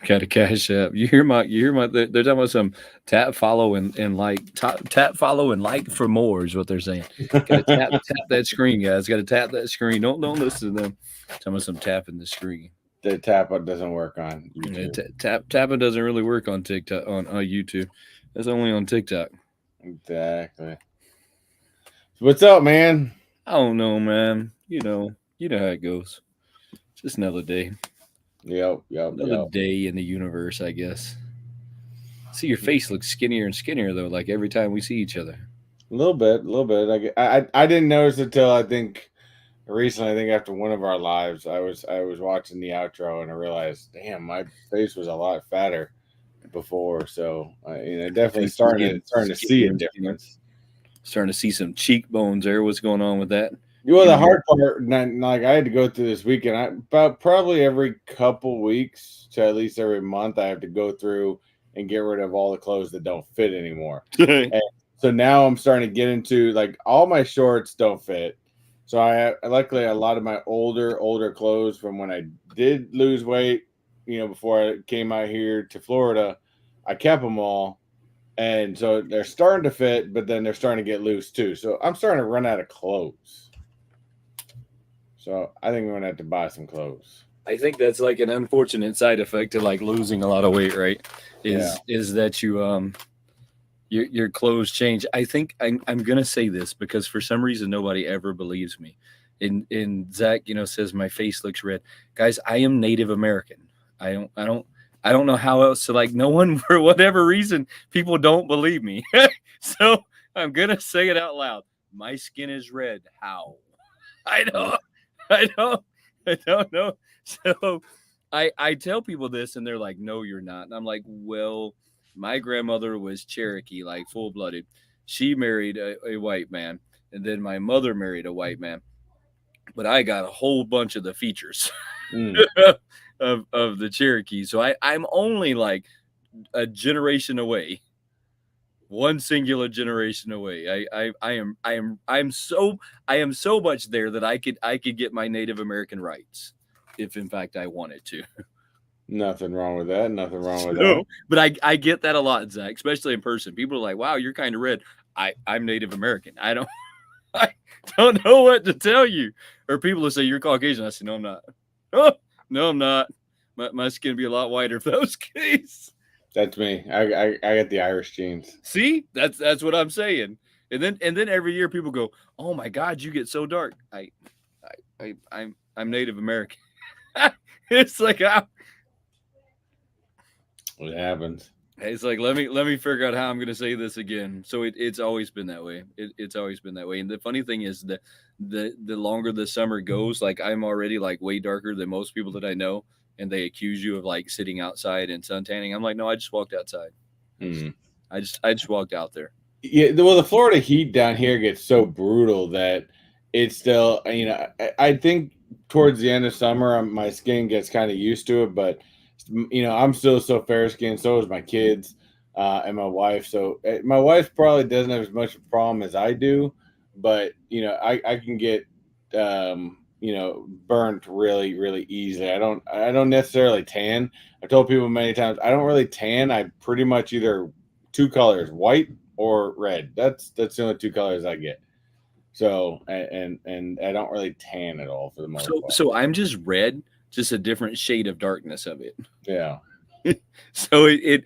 Got to cash app. You hear my. They're talking about some tap, follow, and like tap, follow, and like for more is what they're saying. Got to tap that screen, guys. Got to tap that screen. Don't listen to them. Talking about some tapping the screen. The tap doesn't work on Yeah, YouTube. tapping doesn't really work on TikTok on YouTube. That's only on TikTok. Exactly. So what's up, man? I don't know, man. You know how it goes. Just another day, Yep, yep, another yep. day in the universe, I guess. See, your face looks skinnier and skinnier though. Like every time we see each other. A little bit, a little bit. I didn't notice it till I think recently. I think after one of our lives, I was watching the outro and I realized, damn, my face was a lot fatter before. So Your definitely face is getting starting to see skinnier a and skinnier. difference. Starting to see some cheekbones there. What's going on with that? Well, You the know, hard part, like I had to go through this weekend. About probably every couple weeks to at least every month, I have to go through and get rid of all the clothes that don't fit anymore. And so now I'm starting to get into like all my shorts don't fit. So luckily a lot of my older clothes from when I did lose weight, before I came out here to Florida, I kept them all, and so they're starting to fit, but then they're starting to get loose too. So I'm starting to run out of clothes. So I think I'm gonna have to buy some clothes. I think that's like an unfortunate side effect to like losing a lot of weight, right? Yeah. Is that your clothes change. I think I'm gonna say this because for some reason nobody ever believes me. And Zach, says my face looks red. Guys, I am Native American. I don't I don't I don't know how else to like no one for whatever reason people don't believe me. So I'm gonna say it out loud. My skin is red. How? I don't I don't I don't know. So I tell people this and they're like, no, you're not. And I'm like, well, my grandmother was Cherokee, like full blooded. She married a white man, and then my mother married a white man. But I got a whole bunch of the features Mm. of the Cherokee. So I'm only like a generation away, one singular generation away. I am so much there that I could get my Native American rights if in fact I wanted to. Nothing wrong with that. Nothing wrong with that. So, but I get that a lot, Zach, especially in person. People are like, "Wow, you're kind of red." I'm Native American. I don't I don't know what to tell you. Or people will say you're Caucasian. I say no, I'm not. Oh, no, I'm not. My skin would be a lot whiter if that was the case. That's me. I got the Irish genes. See, that's what I'm saying. And then every year people go, "Oh my God, you get so dark." I'm Native American. It's like What happens? it's like let me figure out how I'm gonna say this again. So it's always been that way. It's always been that way. And the funny thing is that the longer the summer goes, like I'm already like way darker than most people that I know, and they accuse you of like sitting outside and sun tanning. I'm like, no, I just walked outside. I just Mm. I just walked out there. Yeah. Well, the Florida heat down here gets so brutal that it's still. I think towards the end of summer, my skin gets kind of used to it, but I'm still so fair skinned. So is my kids, and my wife. So my wife probably doesn't have as much problem as I do, but I can get burnt really really easily. I don't necessarily tan. I told people many times I don't really tan. I pretty much either two colors, white or red. That's the only two colors I get. So and I don't really tan at all for the most So part. so I'm just red, just a different shade of darkness of it. Yeah. So it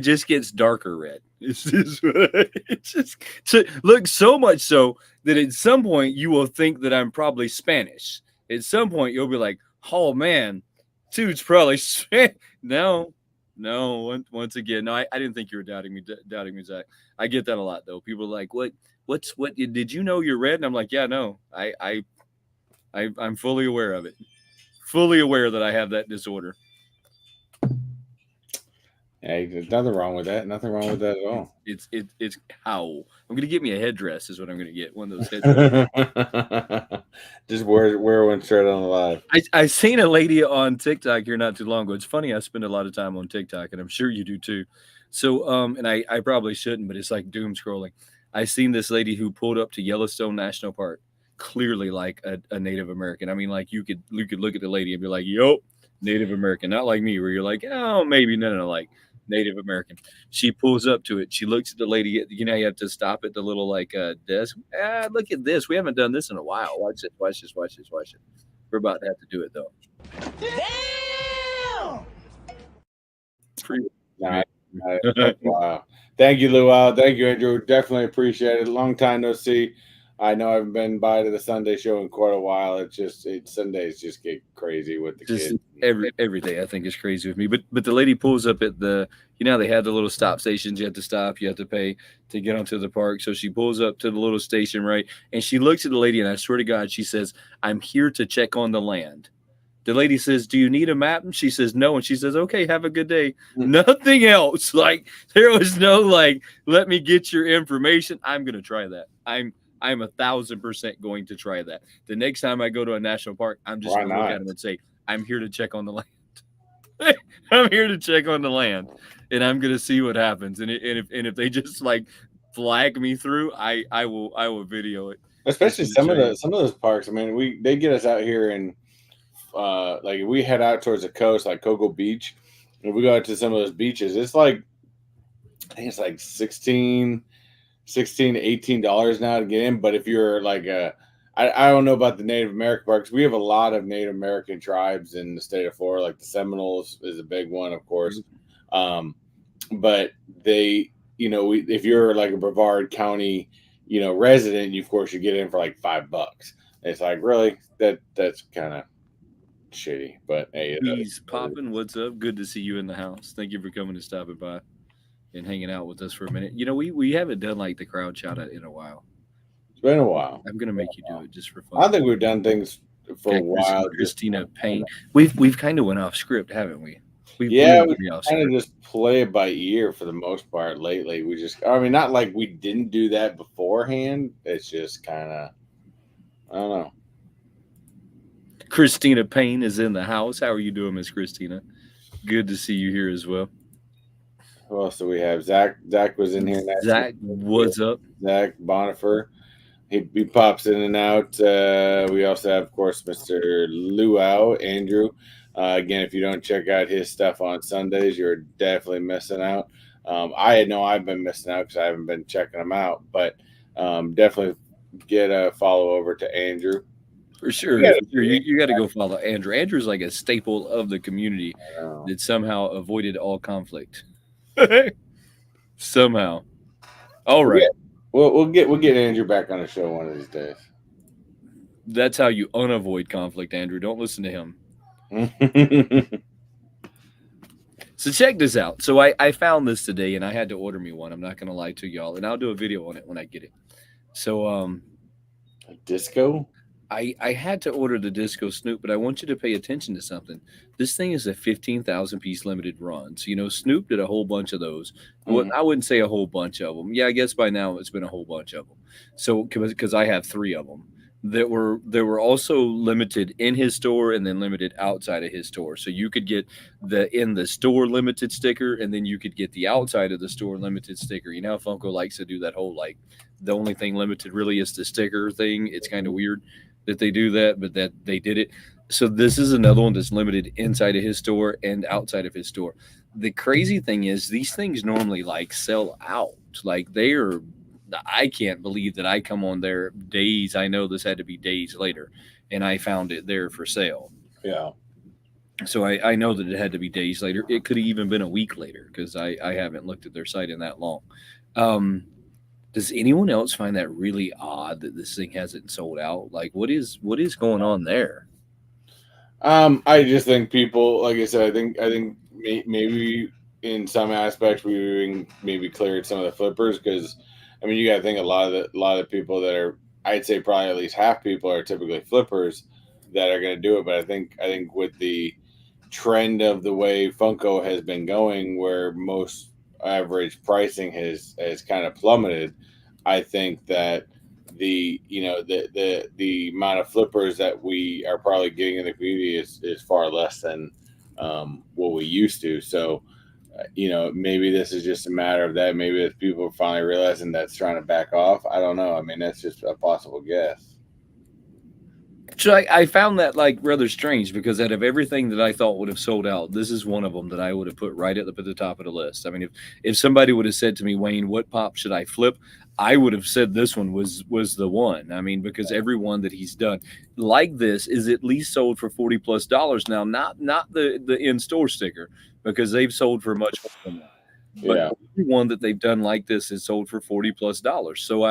just gets darker red. It's just it's just so, look so much so that at some point you will think that I'm probably Spanish. At some point you'll be like, "Oh man, dude's probably Spanish." No, no. Once again, no. I didn't think you were doubting me, Zach. I get that a lot though. People are like, "What? What? Did you know you're red?" And I'm like, "Yeah, no. I'm fully aware of it. Fully aware that I have that disorder." Hey, there's nothing wrong with that. Nothing wrong with that at It's how I'm gonna get me a headdress is what I'm gonna get, one of those headdresses. all. Just wear one straight on the live. I seen a lady on TikTok here not too long ago. It's funny I spend a lot of time on TikTok, and I'm sure you do too. So and I probably shouldn't, but it's like doom scrolling. I seen this lady who pulled up to Yellowstone National Park, clearly like a Native American. I mean, like you could look at the lady and be like, "Yup." Native American, not like me, where you're like, oh, maybe no, no, like Native American. She pulls up to it. She looks at the lady. You know, you have to stop at the little like desk. Ah, look at this. We haven't done this in a while. Watch this. Watch this. Watch this. Watch it. We're about to have to do it though. Damn! Pretty. Nice. Wow. Thank you, Luau. Thank you, Andrew. Definitely appreciate it. Long time no see. I know I haven't been by to the Sunday show in quite a while. Sundays just get crazy with the Just kids. every day, I think is crazy with me. But the lady pulls up at the, you know, they have the little stop stations. You have to stop. You have to pay to get onto the park. So she pulls up to the little station, right? And she looks at the lady, and I swear to God, she says, "I'm here to check on the land." The lady says, "Do you need a map?" And she says, "No." And she says, "Okay, have a good day." Nothing else. Like there was no like, let me get your information. I'm gonna try that. I'm 1,000% going to try that. The next time I go to a national park, I'm just Why gonna look not? at them and say, "I'm here to check on the land." I'm here to check on the land, and I'm gonna see what happens. And if they just like flag me through, I will video it. Just Especially to show you. some of those parks. I mean, they get us out here and like if we head out towards the coast, like Cocoa Beach. If we go out to some of those beaches, it's like I think it's like 16 to $18 now to get in. But if you're like I don't know about the Native American parks. We have a lot of Native American tribes in the state of Florida, like the Seminoles is a big one, of course. Um, but they, if you're like a Brevard County, resident, you of course you get in for like $5. It's like really that's kind of shitty, but hey, He's popping. What's up? Good to see you in the house. Thank you for coming and stopping by and hanging out with us for a minute. You know, we haven't done like the crowd shout out in a while. it's been a while. I'm gonna make you do it just for I don't fun. think we've done things for a Okay, while. Christina Payne. We've kind of went off script, haven't we? We Yeah, went we pretty off kind of script. just play it by ear for the most part lately. I mean, not like we didn't do that beforehand. It's just kind of, I don't know. Christina Payne is in the house. How are you doing, Miss Christina? Good to see you here as well. Who else do we have? Zach was in here. Zach, what's up? Zach Bonifer. He pops in and out. We also have, of course, Mr. Luau, Andrew. Again, if you don't check out his stuff on Sundays, you're definitely missing out. I know I've been missing out because I haven't been checking them out, but definitely get a follow over to Andrew. For sure. For sure. You got to go follow Andrew. Andrew's like a staple of the community that somehow avoided all conflict. Somehow. All right. We'll get Andrew back on the show one of these days. That's how you unavoid conflict, Andrew. Don't listen to him. So check this out. So I found this today and I had to order me one. I'm not gonna lie to y'all, and I'll do a video on it when I get it. So Disco? I had to order the Disco Snoop, but I want you to pay attention to something. This thing is a 15,000 piece limited run. So, you know, Snoop did a whole bunch of those. Well, I wouldn't say a whole bunch of them. Yeah, I guess by now it's been a whole bunch of them. So, because I have three of them that were also limited in his store and then limited outside of his store. So you could get the in the store limited sticker, and then you could get the outside of the store limited sticker. You know, how Funko likes to do that whole like the only thing limited really is the sticker thing. It's kind of weird that they do that, but that they did it. So this is another one that's limited inside of his store and outside of his store. The crazy thing is these things normally like sell out. Like they are, I can't believe that I come on there days. I know this had to be days later and I found it there for sale. Yeah. So I know that it had to be days later. It could have even been a week later because I haven't looked at their site in that long. Does anyone else find that really odd that this thing hasn't sold out? Like, what is going on there? I just think people, like I said, I think maybe in some aspects we maybe cleared some of the flippers because, I mean, you got to think a lot of the people that are, I'd say probably at least half people are typically flippers that are going to do it. But I think with the trend of the way Funko has been going, where most average pricing has kind of plummeted, I think that the amount of flippers that we are probably getting in the community is far less than what we used to. So maybe this is just a matter of that. Maybe if people are finally realizing that's trying to back off. I don't know. I mean, that's just a possible guess. So I found that like rather strange because out of everything that I thought would have sold out, this is one of them that I would have put right at the top of the list. I mean, if somebody would have said to me, Wayne, what pop should I flip? I would have said this one was the one. I mean, because every one that he's done like this is at least sold for $40+ now. Not the in store sticker because they've sold for much more than that. But Yeah. every one that they've done like this is sold for $40+. So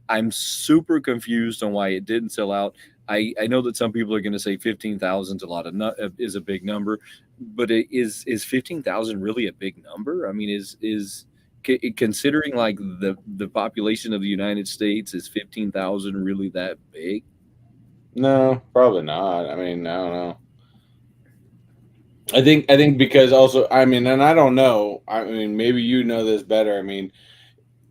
I'm super confused on why it didn't sell out. I know that some people are going to say 15,000 is a lot of is a big number, but is 15,000 really a big number? I mean, is considering like the population of the United States, is 15,000 really that big? No, probably not. I mean, I don't know. I think because also, I mean, and I don't know. I mean, maybe you know this better. I mean,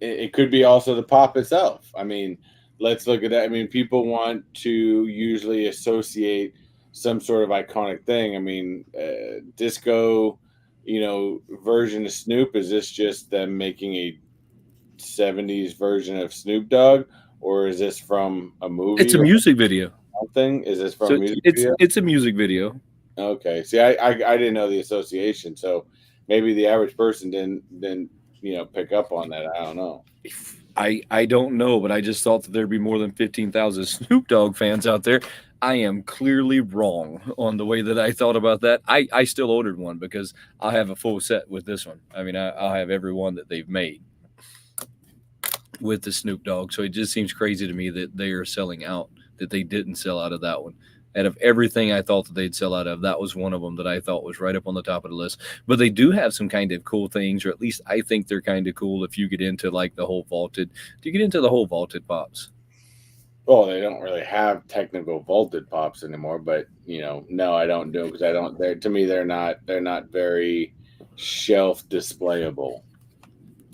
it could be also the pop itself. I mean, let's look at that. I mean, people want to usually associate some sort of iconic thing. I mean, disco, version of Snoop. Is this just them making a '70s version of Snoop Dogg, or is this from a It's movie a or music video. something? Is this from So a music it's video? it's a music video. Okay. See, I didn't know the association, so maybe the average person didn't pick up on that. I don't know. I don't know, but I just thought that there'd be more than 15,000 Snoop Dogg fans out there. I am clearly wrong on the way that I thought about that. I still ordered one because I'll have a full set with this one. I mean, I'll have every one that they've made with the Snoop Dogg. So it just seems crazy to me that they are selling out, that they didn't sell out of that one. Out of everything I thought that they'd sell out of, that was one of them that I thought was right up on the top of the list. But they do have some kind of cool things, or at least I think they're kind of cool if you get into like the whole vaulted. Do you get into the whole vaulted pops? Well, they don't really have technical vaulted pops anymore, but no, I don't do because I don't. They're to me, they're not very shelf displayable.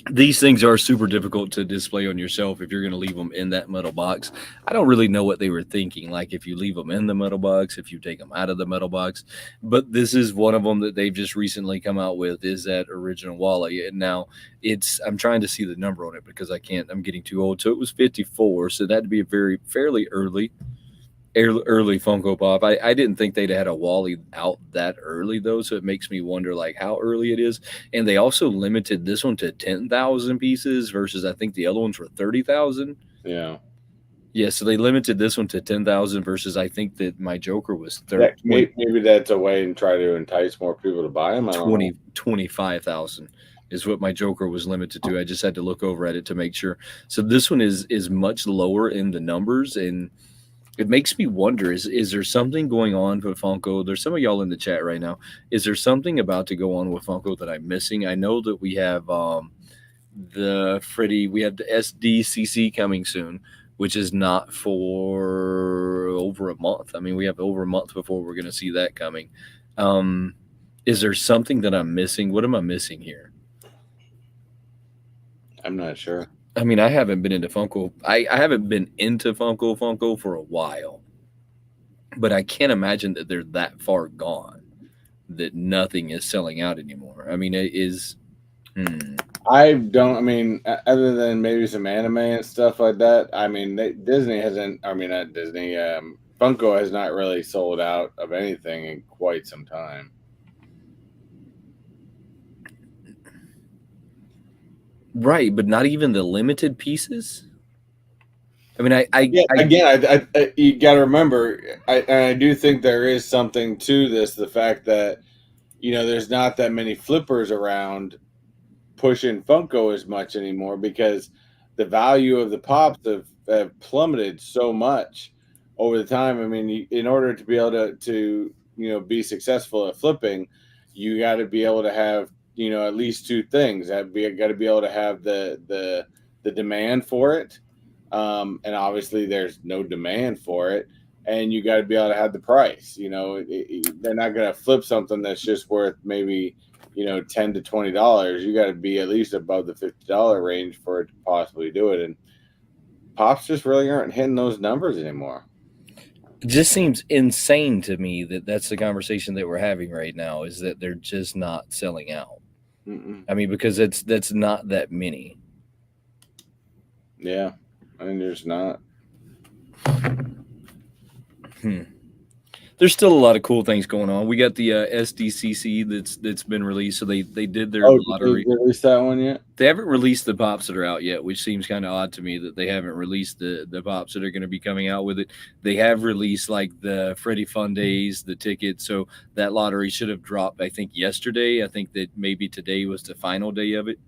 These things are super difficult to display on yourself if you're going to leave them in that metal box. I don't really know what they were thinking, like if you leave them in the metal box, if you take them out of the metal box. But this is one of them that they've just recently come out with, is that original Wally. And now I'm trying to see the number on it because I can't, I'm getting too old. So it was 54. So that'd be a fairly early Funko Pop. I didn't think they'd had a Wally out that early though, so it makes me wonder like how early it is. And they also limited this one to 10,000 pieces versus I think the other ones were 30,000. Yeah, Yeah, so they limited this one to 10,000 versus I think that my Joker was that maybe that's a way and try to entice more people to buy them. I don't know. 25,000 is what my Joker was limited to. I just had to look over at it to make sure. So this one is much lower in the numbers, and it makes me wonder, is there something going on with Funko? There's some of y'all in the chat right now. Is there something about to go on with Funko that I'm missing? I know that we have we have the SDCC coming soon, which is not for over a month. I mean, we have over a month before we're going to see that coming. Um, is there something that I'm missing? What am I missing here? I'm not sure. I mean, I haven't been into Funko. I haven't been into Funko for a while, but I can't imagine that they're that far gone that nothing is selling out anymore. I mean, it is. I don't. I mean, other than maybe some anime and stuff like that. I mean, Disney hasn't. I mean, not Disney. Funko has not really sold out of anything in quite some time. Right, but not even the limited pieces. I mean, Again, you got to remember. I do think there is something to this. The fact that there's not that many flippers around pushing Funko as much anymore because the value of the pops have plummeted so much over the time. I mean, in order to be able to be successful at flipping, you got to be able to have at least two things. Got to be able to have the demand for it, and obviously there's no demand for it. And you got to be able to have the price. They're not going to flip something that's just worth maybe $10 to $20. You got to be at least above the $50 range for it to possibly do it. And pops just really aren't hitting those numbers anymore. it just seems insane to me that that's the conversation that we're having right now, is that they're just not selling out. Mm-mm. I mean, because that's not that many. Yeah, I mean, there's not. Hmm. There's still a lot of cool things going on. We got the SDCC that's been released, so they did their Oh, did they lottery. release that one yet? They haven't released the pops that are out yet, which seems kind of odd to me that they haven't released the pops that are going to be coming out with it. They have released like the Freddy Fun Days, the ticket, so that lottery should have dropped. I think yesterday. I think that maybe today was the final day of it.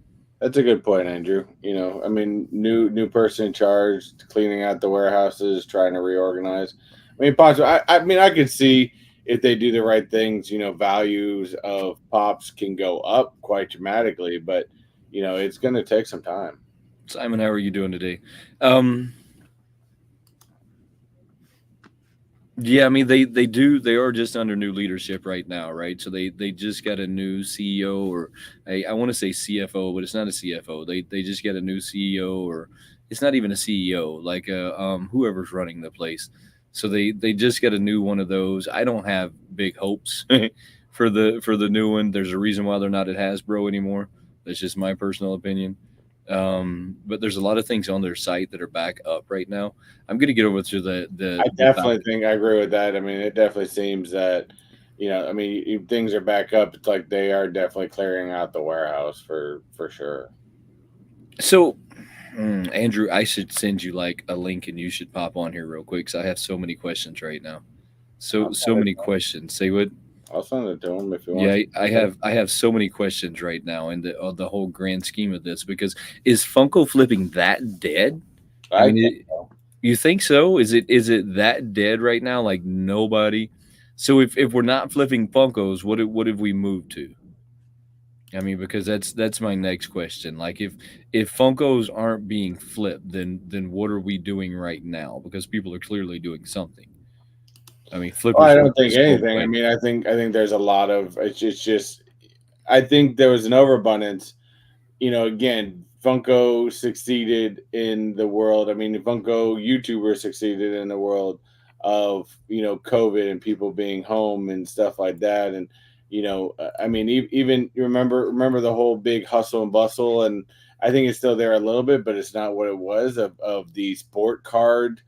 That's a good point, Andrew. I mean, new person in charge, cleaning out the warehouses, trying to reorganize. I mean, possibly. I mean, I could see if they do the right things. Values of pops can go up quite dramatically, but it's going to take some time. Simon, how are you doing today? Um, Yeah, I mean they are just under new leadership right now, right? So they just got a new CEO, or I want to say CFO, but it's not a CFO. They just get a new CEO, or it's not even a CEO, like whoever's running the place. So they just got a new one of those. I don't have big hopes for the new one. There's a reason why they're not at Hasbro anymore. That's just my personal opinion. But there's a lot of things on their site that are back up right now. I'm going to get over to I the definitely topic. think I agree with that. I mean, it definitely seems that, I mean, things are back up. It's like they are definitely clearing out the warehouse for sure. So, Andrew, I should send you like a link and you should pop on here real quick because I have so many questions right now. I'll So send it. many questions. Say what? I'll send it to him if he Yeah, wants. I have so many questions right now in the whole grand scheme of this because is Funko flipping that dead? I I mean, think so. you think so? Is it that dead right now? Like nobody. So if we're not flipping Funkos, what have we moved to? I mean, because that's my next question. Like, if Funkos aren't being flipped, then what are we doing right now? Because people are clearly doing something. I mean, Oh, I flippers don't aren't think just going anything. I away. mean, I think there's a lot of it's just I think there was an overabundance. Again, Funko succeeded in the world. I mean, Funko YouTubers succeeded in the world of COVID and people being home and stuff like that. And I mean, even you remember the whole big hustle and bustle, and I think it's still there a little bit, but it's not what it was of the sport card.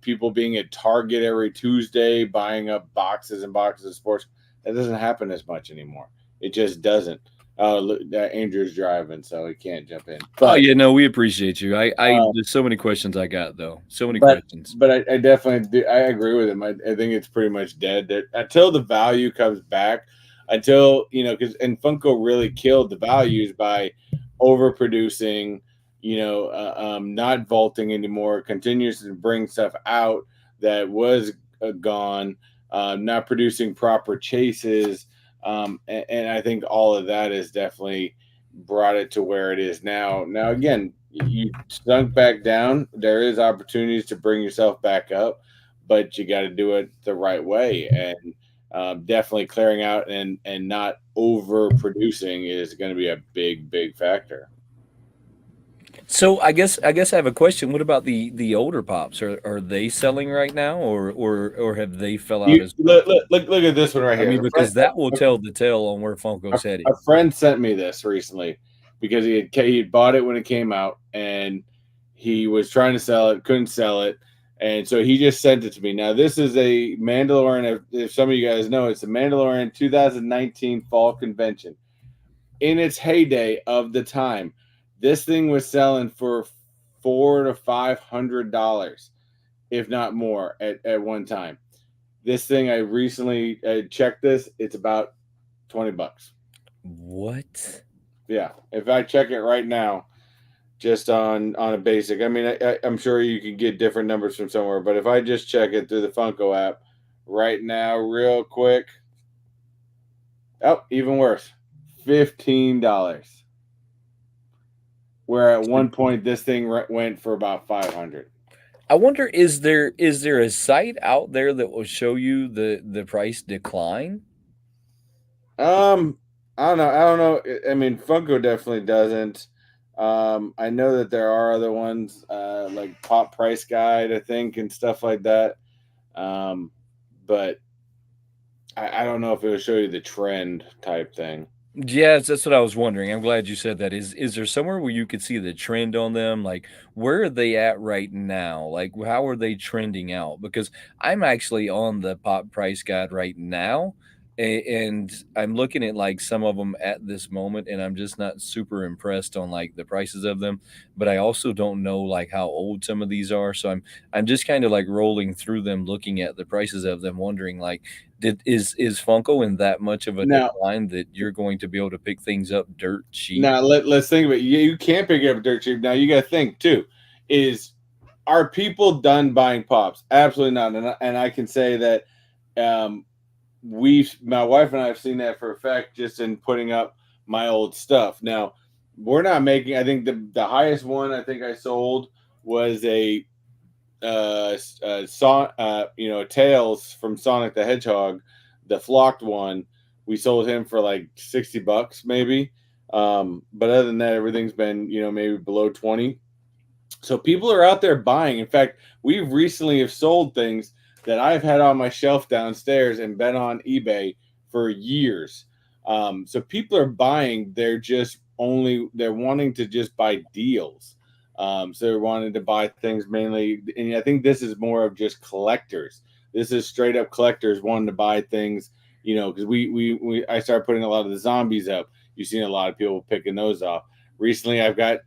People being at Target every Tuesday buying up boxes and boxes of sports. That doesn't happen as much anymore. It just doesn't. Oh, look, Andrew's driving, so he can't jump in. Oh But yeah, no, we appreciate you. I uh, there's so many questions I got though. So many but questions. I definitely do, I agree with him. I think it's pretty much dead. That until the value comes back, until because and Funko really killed the values by overproducing. Not vaulting anymore. Continues to bring stuff out that was gone. Not producing proper chases. And I think all of that has definitely brought it to where it is now. Now, again, you sunk back down. There is opportunities to bring yourself back up, but you got to do it the right way. And definitely clearing out and not overproducing is going to be a big factor. So I guess I have a question. What about the older pops? Are they selling right now, or have they fell out You as well? look at this one right I mean, here. because that will tell the tale on where Funko's A heading. friend sent me this recently because he had bought it when it came out and he was trying to sell it, couldn't sell it, and so he just sent it to me. Now this is a Mandalorian. If some of you guys know, it's a Mandalorian 2019 Fall Convention. In its heyday of the time, this thing was selling for $400 to $500, if not more, at one time. This thing I recently checked this. It's about $20. What? Yeah, if I check it right now, just on a basic, I mean, I'm sure you can get different numbers from somewhere, but if I just check it through the Funko app right now, real quick, oh, even worse, $15. Where at one point this thing went for about 500. I wonder is there a site out there that will show you the price decline? Um, I don't know. I don't know. I mean, Funko definitely doesn't. I know that there are other ones, like Pop Price Guide, I think, and stuff like that. But I don't know if it will show you the trend type thing. Yes, that's what I was wondering. I'm glad you said that. Is there somewhere where you could see the trend on them? Like, where are they at right now? Like, how are they trending out? Because I'm actually on the pop price guide right now, and I'm looking at like some of them at this moment, and I'm just not super impressed on like the prices of them. But I also don't know like how old some of these are, so I'm just kind of like rolling through them, looking at the prices of them, wondering like did is Funko in that much of a Now, decline that you're going to be able to pick things up dirt cheap? let's think of it. You can't pick it up dirt cheap. Now you got to think too. Is Are people done buying pops? Absolutely not. And I can say that um, my wife and I have seen that for a fact just in putting up my old stuff. Now we're not making. I think the highest one I think I sold was a Tails from Sonic the Hedgehog, the flocked one. We sold him for like $60 maybe. But other than that, everything's been maybe below 20. So people are out there buying. In fact, we've recently have sold things that I've had on my shelf downstairs and been on eBay for years. So people are buying. They're wanting to just buy deals. So they're wanting to buy things mainly, and I think this is more of just collectors. This is straight up collectors wanting to buy things. Because I started putting a lot of the zombies up. You've seen a lot of people picking those off recently. I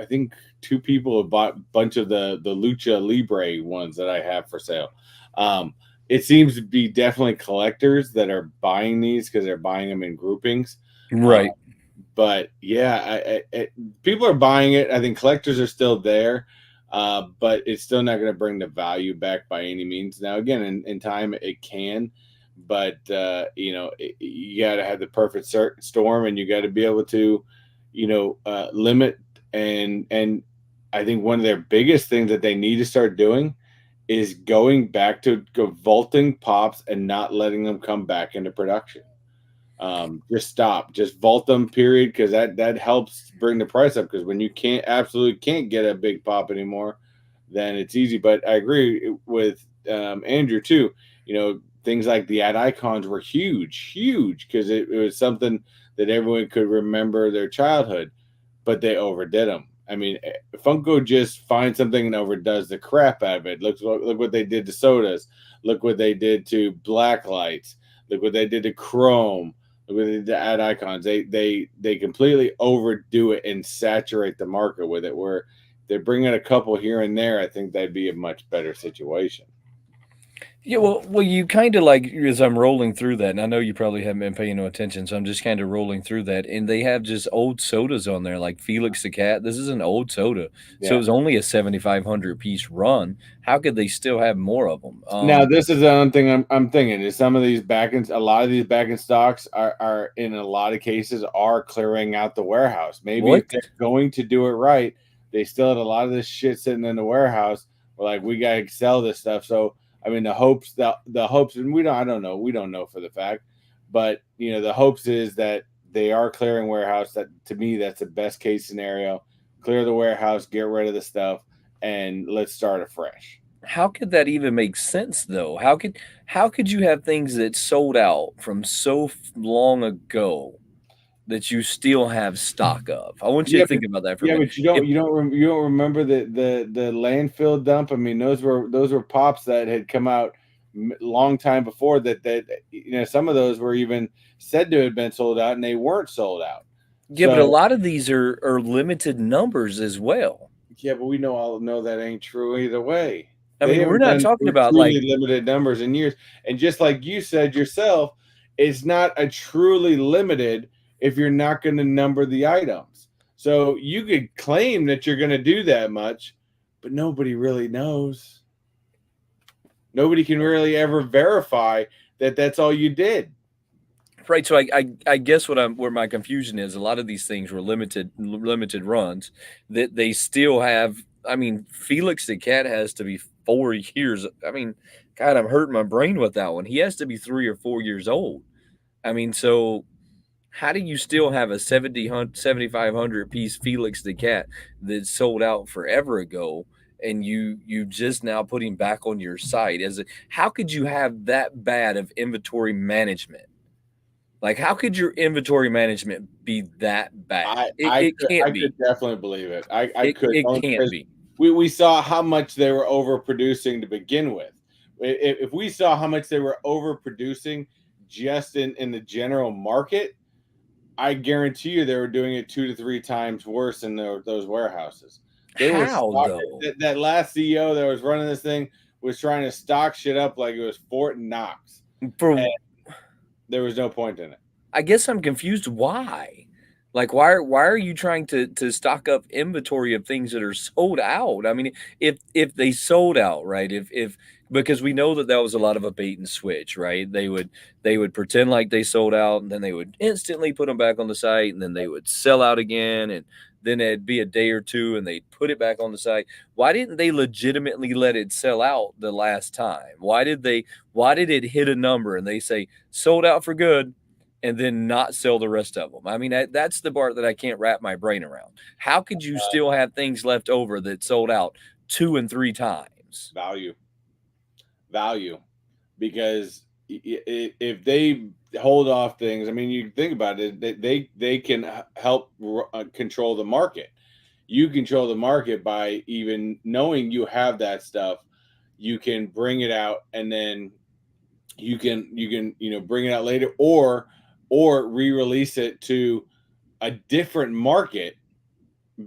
think two people have bought a bunch of the Lucha Libre ones that I have for sale. Um, it seems to be definitely collectors that are buying these because they're buying them in groupings. Uh, Right. but yeah, people are buying it. I think collectors are still there, but it's still not going to bring the value back by any means. Now, again, in time, it can, but you got to have the perfect storm, and you got to be able to, limit and I think one of their biggest things that they need to start doing is going back to vaulting pops and not letting them come back into production. Just stop, just vault them, period, because that helps bring the price up. Because when you absolutely can't get a big pop anymore, then it's easy. But I agree with Andrew too. Things like the ad icons were huge because it was something that everyone could remember their childhood, but they overdid them. I mean, Funko just finds something and overdoes the crap out of it. Look what they did to sodas. Look what they did to black lights. Look what they did to chrome. Look what they did to ad icons. They completely overdo it and saturate the market with it. Where they bring in a couple here and there, I think that'd be a much better situation. Yeah, well, you kind of like as I'm rolling through that, and I know you probably haven't been paying no attention, so I'm just kind of rolling through that, and they have just old sodas on there, like Felix the Cat. This is an old soda, so it Yeah. was only a 7,500 piece run. How could they still have more of them? Now, this is another thing I'm thinking is some of these a lot of these back in stocks are in a lot of cases are clearing out the warehouse. Maybe if What? they're going to do it right, they still had a lot of this shit sitting in the warehouse. We're like, we gotta sell this stuff. So I mean, the hopes, and I don't know, we don't know for the fact, but the hopes is that they are clearing warehouse. That to me, that's the best case scenario. Clear the warehouse, get rid of the stuff, and let's start afresh. How could that even make sense though? How could you have things that sold out from so long ago that you still have stock of? I want you Yeah, to think about that for a yeah, minute. but you don't remember the landfill dump. I mean, those were pops that had come out long time before that some of those were even said to have been sold out and they weren't sold out. Yeah, but a So lot of these are limited numbers as well. yeah, but we all know that ain't true either way. I They mean, we're haven't not done talking about like truly limited numbers in years. And just like you said yourself, it's not a truly limited if you're not going to number the items. So you could claim that you're going to do that much, but nobody really knows. Nobody can really ever verify that that's all you did. right. So I guess where my confusion is, a lot of these things were limited runs that they still have. I mean, Felix the cat has to be 4 years. I mean, God, I'm hurting my brain with that one. He has to be 3 or 4 years old. I mean, so how do you still have a 7,500 piece Felix the cat that sold out forever ago, and you just now putting back on your site? How could you have that bad of inventory management? Like, how could your inventory management be that bad? It I can't be. could definitely believe it. I could It only can't because be. we saw how much they were overproducing to begin with. If we saw how much they were overproducing just in the general market, I guarantee you they were doing it 2 to 3 times worse in those warehouses. They were How though? that last CEO that was running this thing was trying to stock shit up like it was Fort Knox, and For there was no point in it. I guess I'm confused why. Like why are you trying to stock up inventory of things that are sold out? I mean, if they sold out, right? If because we know that that was a lot of a bait and switch, right? They would pretend like they sold out and then they would instantly put them back on the site and then they would sell out again and then it'd be a day or two and they'd put it back on the site. Why didn't they legitimately let it sell out the last time? Why did it hit a number and they say sold out for good and then not sell the rest of them? I mean, that's the part that I can't wrap my brain around. How could you still have things left over that sold out 2 and 3 times? Value, value, because if they hold off things, I mean, you think about it, they can help control the market. You control the market by even knowing you have that stuff. You can bring it out, and then you can bring it out later, or re-release it to a different market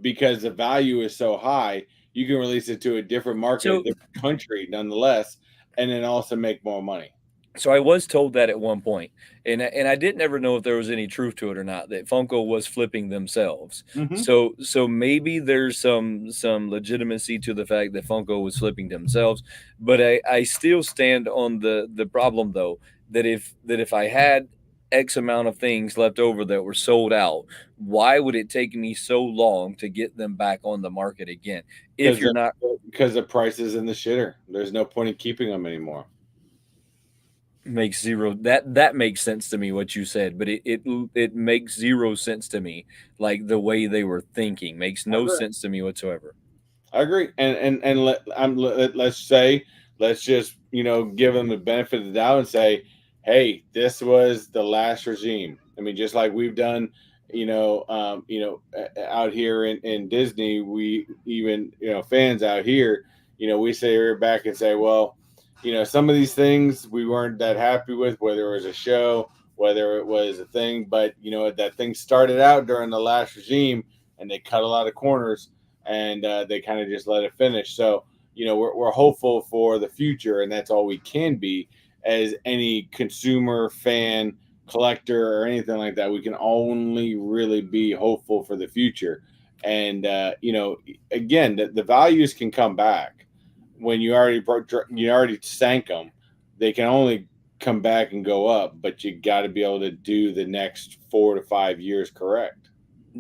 because the value is so high. You can release it to a different market, a So different country, nonetheless, and then also make more money. So I was told that at one point, and I didn't ever know if there was any truth to it or not, that Funko was flipping themselves. Hmm. So maybe there's some legitimacy to the fact that Funko was flipping themselves, but I still stand on the problem though that if I had X amount of things left over that were sold out, why would it take me so long to get them back on the market again if because you're not? because the price is in the shitter. There's no point in keeping them anymore. Makes zero that makes sense to me what you said, but it makes zero sense to me. Like the way they were thinking makes I no agree. sense to me whatsoever. I agree. Let's say, let's just give them the benefit of the doubt and say, hey, this was the last regime. I mean, just like we've done, out here in Disney, we even fans out here, we say we're back and say, well, some of these things we weren't that happy with, whether it was a show, whether it was a thing, but that thing started out during the last regime and they cut a lot of corners and they kind of just let it finish. So, we're hopeful for the future, and that's all we can be as any consumer, fan, collector, or anything like that. We can only really be hopeful for the future. And, again, the values can come back when you already sank them. They can only come back and go up, but you got to be able to do the next 4 to 5 years correct.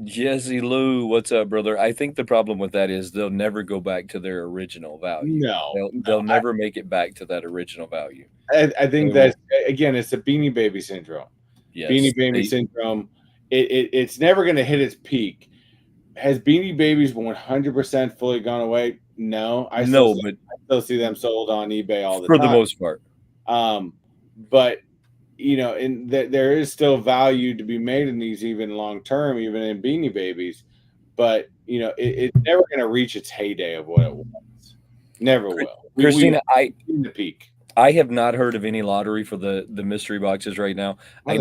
Jesse Lou, what's up, brother? I think the problem with that is they'll never go back to their original value. No, They'll never make it back to that original value. I They think that's, will. again, it's a Beanie Baby syndrome. Beanie Yes, Baby they syndrome. It's never going to hit its peak. Has Beanie Babies 100% fully gone away? No, no, but I still see them sold on eBay all the for the time. most part. Um, but and there is still value to be made in these, even long term, even in Beanie Babies. But it's never going to reach its heyday of what it was. Never will. We Christina, seen the peak. I have not heard of any lottery for the mystery boxes right now. Oh, they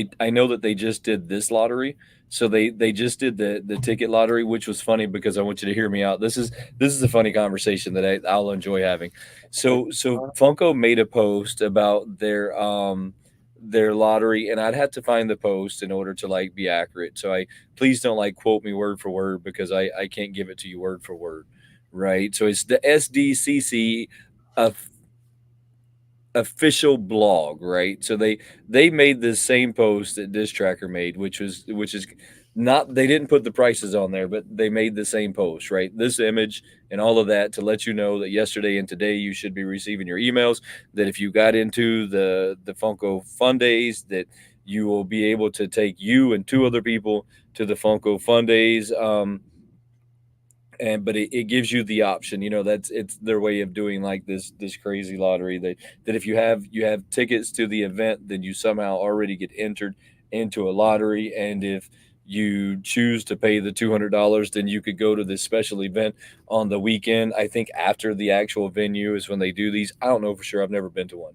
do. I know that they just did this lottery. So they just did the ticket lottery, which was funny because I want you to hear me out. This is a funny conversation that I'll enjoy having. So Funko made a post about their lottery, and I'd have to find the post in order to like be accurate. So I please don't like quote me word for word because I can't give it to you word for word. Right. So it's the SDCC official blog, right? So they made this same post that Dish Tracker made, which is not they didn't put the prices on there, but they made the same post, right? This image and all of that to let you know that yesterday and today you should be receiving your emails. That if you got into the Funko Fun Days, that you will be able to take you and two other people to the Funko Fun Days. And but it gives you the option, that's it's their way of doing like this crazy lottery that if you have tickets to the event, then you somehow already get entered into a lottery, and if you choose to pay the $200, then you could go to this special event on the weekend. I think after the actual venue is when they do these. I don't know for sure. I've never been to one.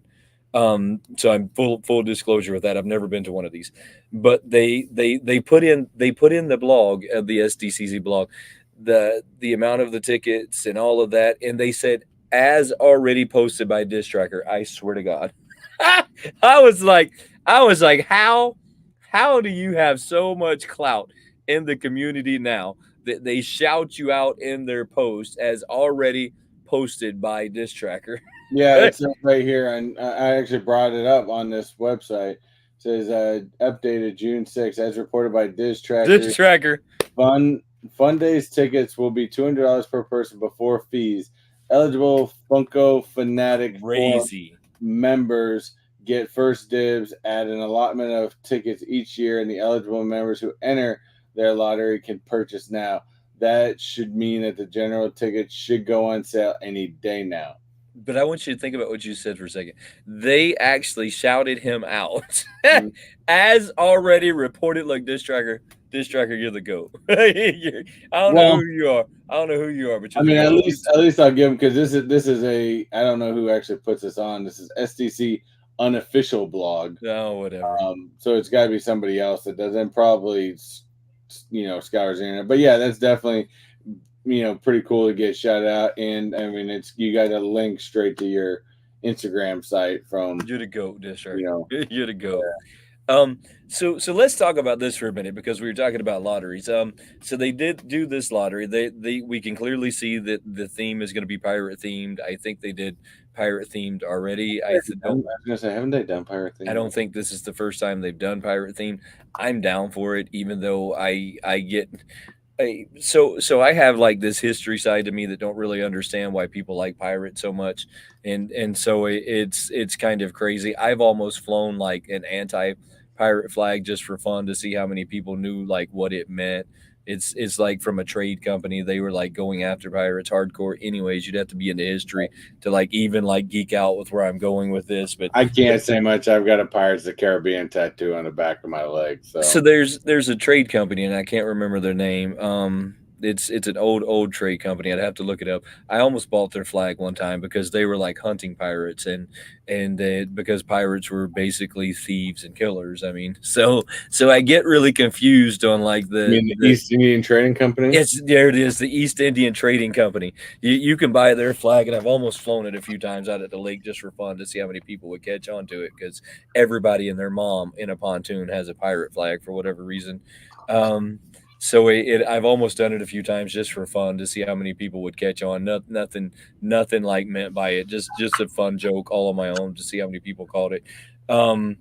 So I'm full disclosure with that. I've never been to one of these, but they put in the blog of the SDCZ blog the amount of the tickets and all of that, and they said as already posted by Dish Tracker. I swear to God, I was like, how do you have so much clout in the community now that they shout you out in their post as already posted by Dish Tracker? Yeah, it's right here, and I actually brought it up on this website. It says updated June 6th, as reported by Diz Dish Tracker. Tracker. Fun Fun Days tickets will be $200 per person before fees. Eligible Funko Fanatic Forum Crazy. members get first dibs at an allotment of tickets each year, and the eligible members who enter their lottery can purchase now. That should mean that the general tickets should go on sale any day now. But I want you to think about what you said for a second. They actually shouted him out Mm. as already reported like Dish Tracker. Dish Tracker, you're the goat. I don't know Well, who you are. I don't know who you are, but I you're the mean, at goat. least at least I'll give them because this is a I don't know who actually puts this on. This is SDC unofficial blog. Oh, whatever. So it's got to be somebody else that doesn't probably scours the internet. But yeah, that's definitely pretty cool to get shout out. And I mean, it's you got a link straight to your Instagram site from You're the goat, Dish you Tracker. know. You're the goat. Um, so let's talk about this for a minute because we were talking about lotteries. So they did do this lottery. They we can clearly see that the theme is going to be pirate themed. I think they did pirate themed already. I was gonna say, haven't they done pirate I thing? don't think this is the first time they've done pirate themed. I'm down for it, even though I get so I have like this history side to me that don't really understand why people like pirates so much, and so it's kind of crazy. I've almost flown like an anti pirate flag just for fun to see how many people knew like what it meant. It's like from a trade company they were like going after pirates hardcore. Anyways, you'd have to be into history to like even like geek out with where I'm going with this, I but can't say much. I've got a Pirates of the Caribbean tattoo on the back of my leg, so so there's a trade company and I can't remember their name. It's an old trade company. I'd have to look it up. I almost bought their flag one time because they were like hunting pirates and because pirates were basically thieves and killers. I mean, so I get really confused on like I mean the the East Indian Trading Company. Yes, there it is, the East Indian Trading Company. You can buy their flag, and I've almost flown it a few times out at the lake just for fun to see how many people would catch on to it because everybody and their mom in a pontoon has a pirate flag for whatever reason. Um, so I've almost done it a few times just for fun to see how many people would catch on. Nothing like meant by it. Just a fun joke all on my own to see how many people caught it. Um,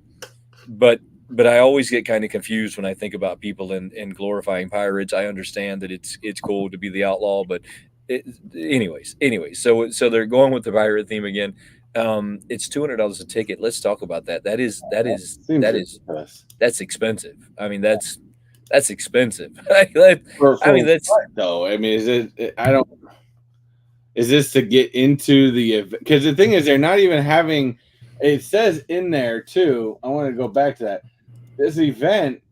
but I always get kind of confused when I think about people and glorifying pirates. I understand that it's cool to be the outlaw, but it, anyways, so they're going with the pirate theme again. It's $200 a ticket. Let's talk about that. That is that That is seems that is ridiculous. that's expensive. I mean that's expensive. I For mean that's what though? I mean, is it? I don't. Is this to get into the event? Because the thing is, they're not even having. It says in there too. I want to go back to that. This event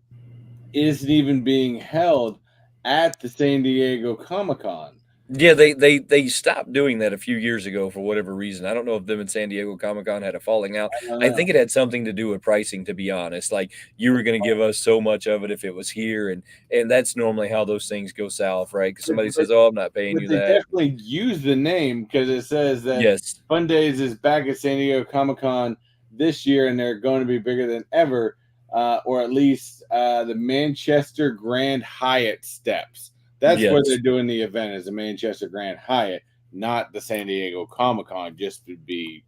isn't even being held at the San Diego Comic Con. Yeah, they stopped doing that a few years ago for whatever reason. I don't know if them and San Diego Comic Con had a falling out. I don't I know. think it had something to do with pricing, to be honest. Like you were going to give us so much of it if it was here, and that's normally how those things go south, right? Because somebody But, says, "Oh, I'm not paying but you they that." definitely use the name because it says that Yes, Fun Days is back at San Diego Comic Con this year, and they're going to be bigger than ever, or at least the Manchester Grand Hyatt steps. That's where they're yes. doing the event is the Manchester Grand Hyatt, not the San Diego Comic Con, just to be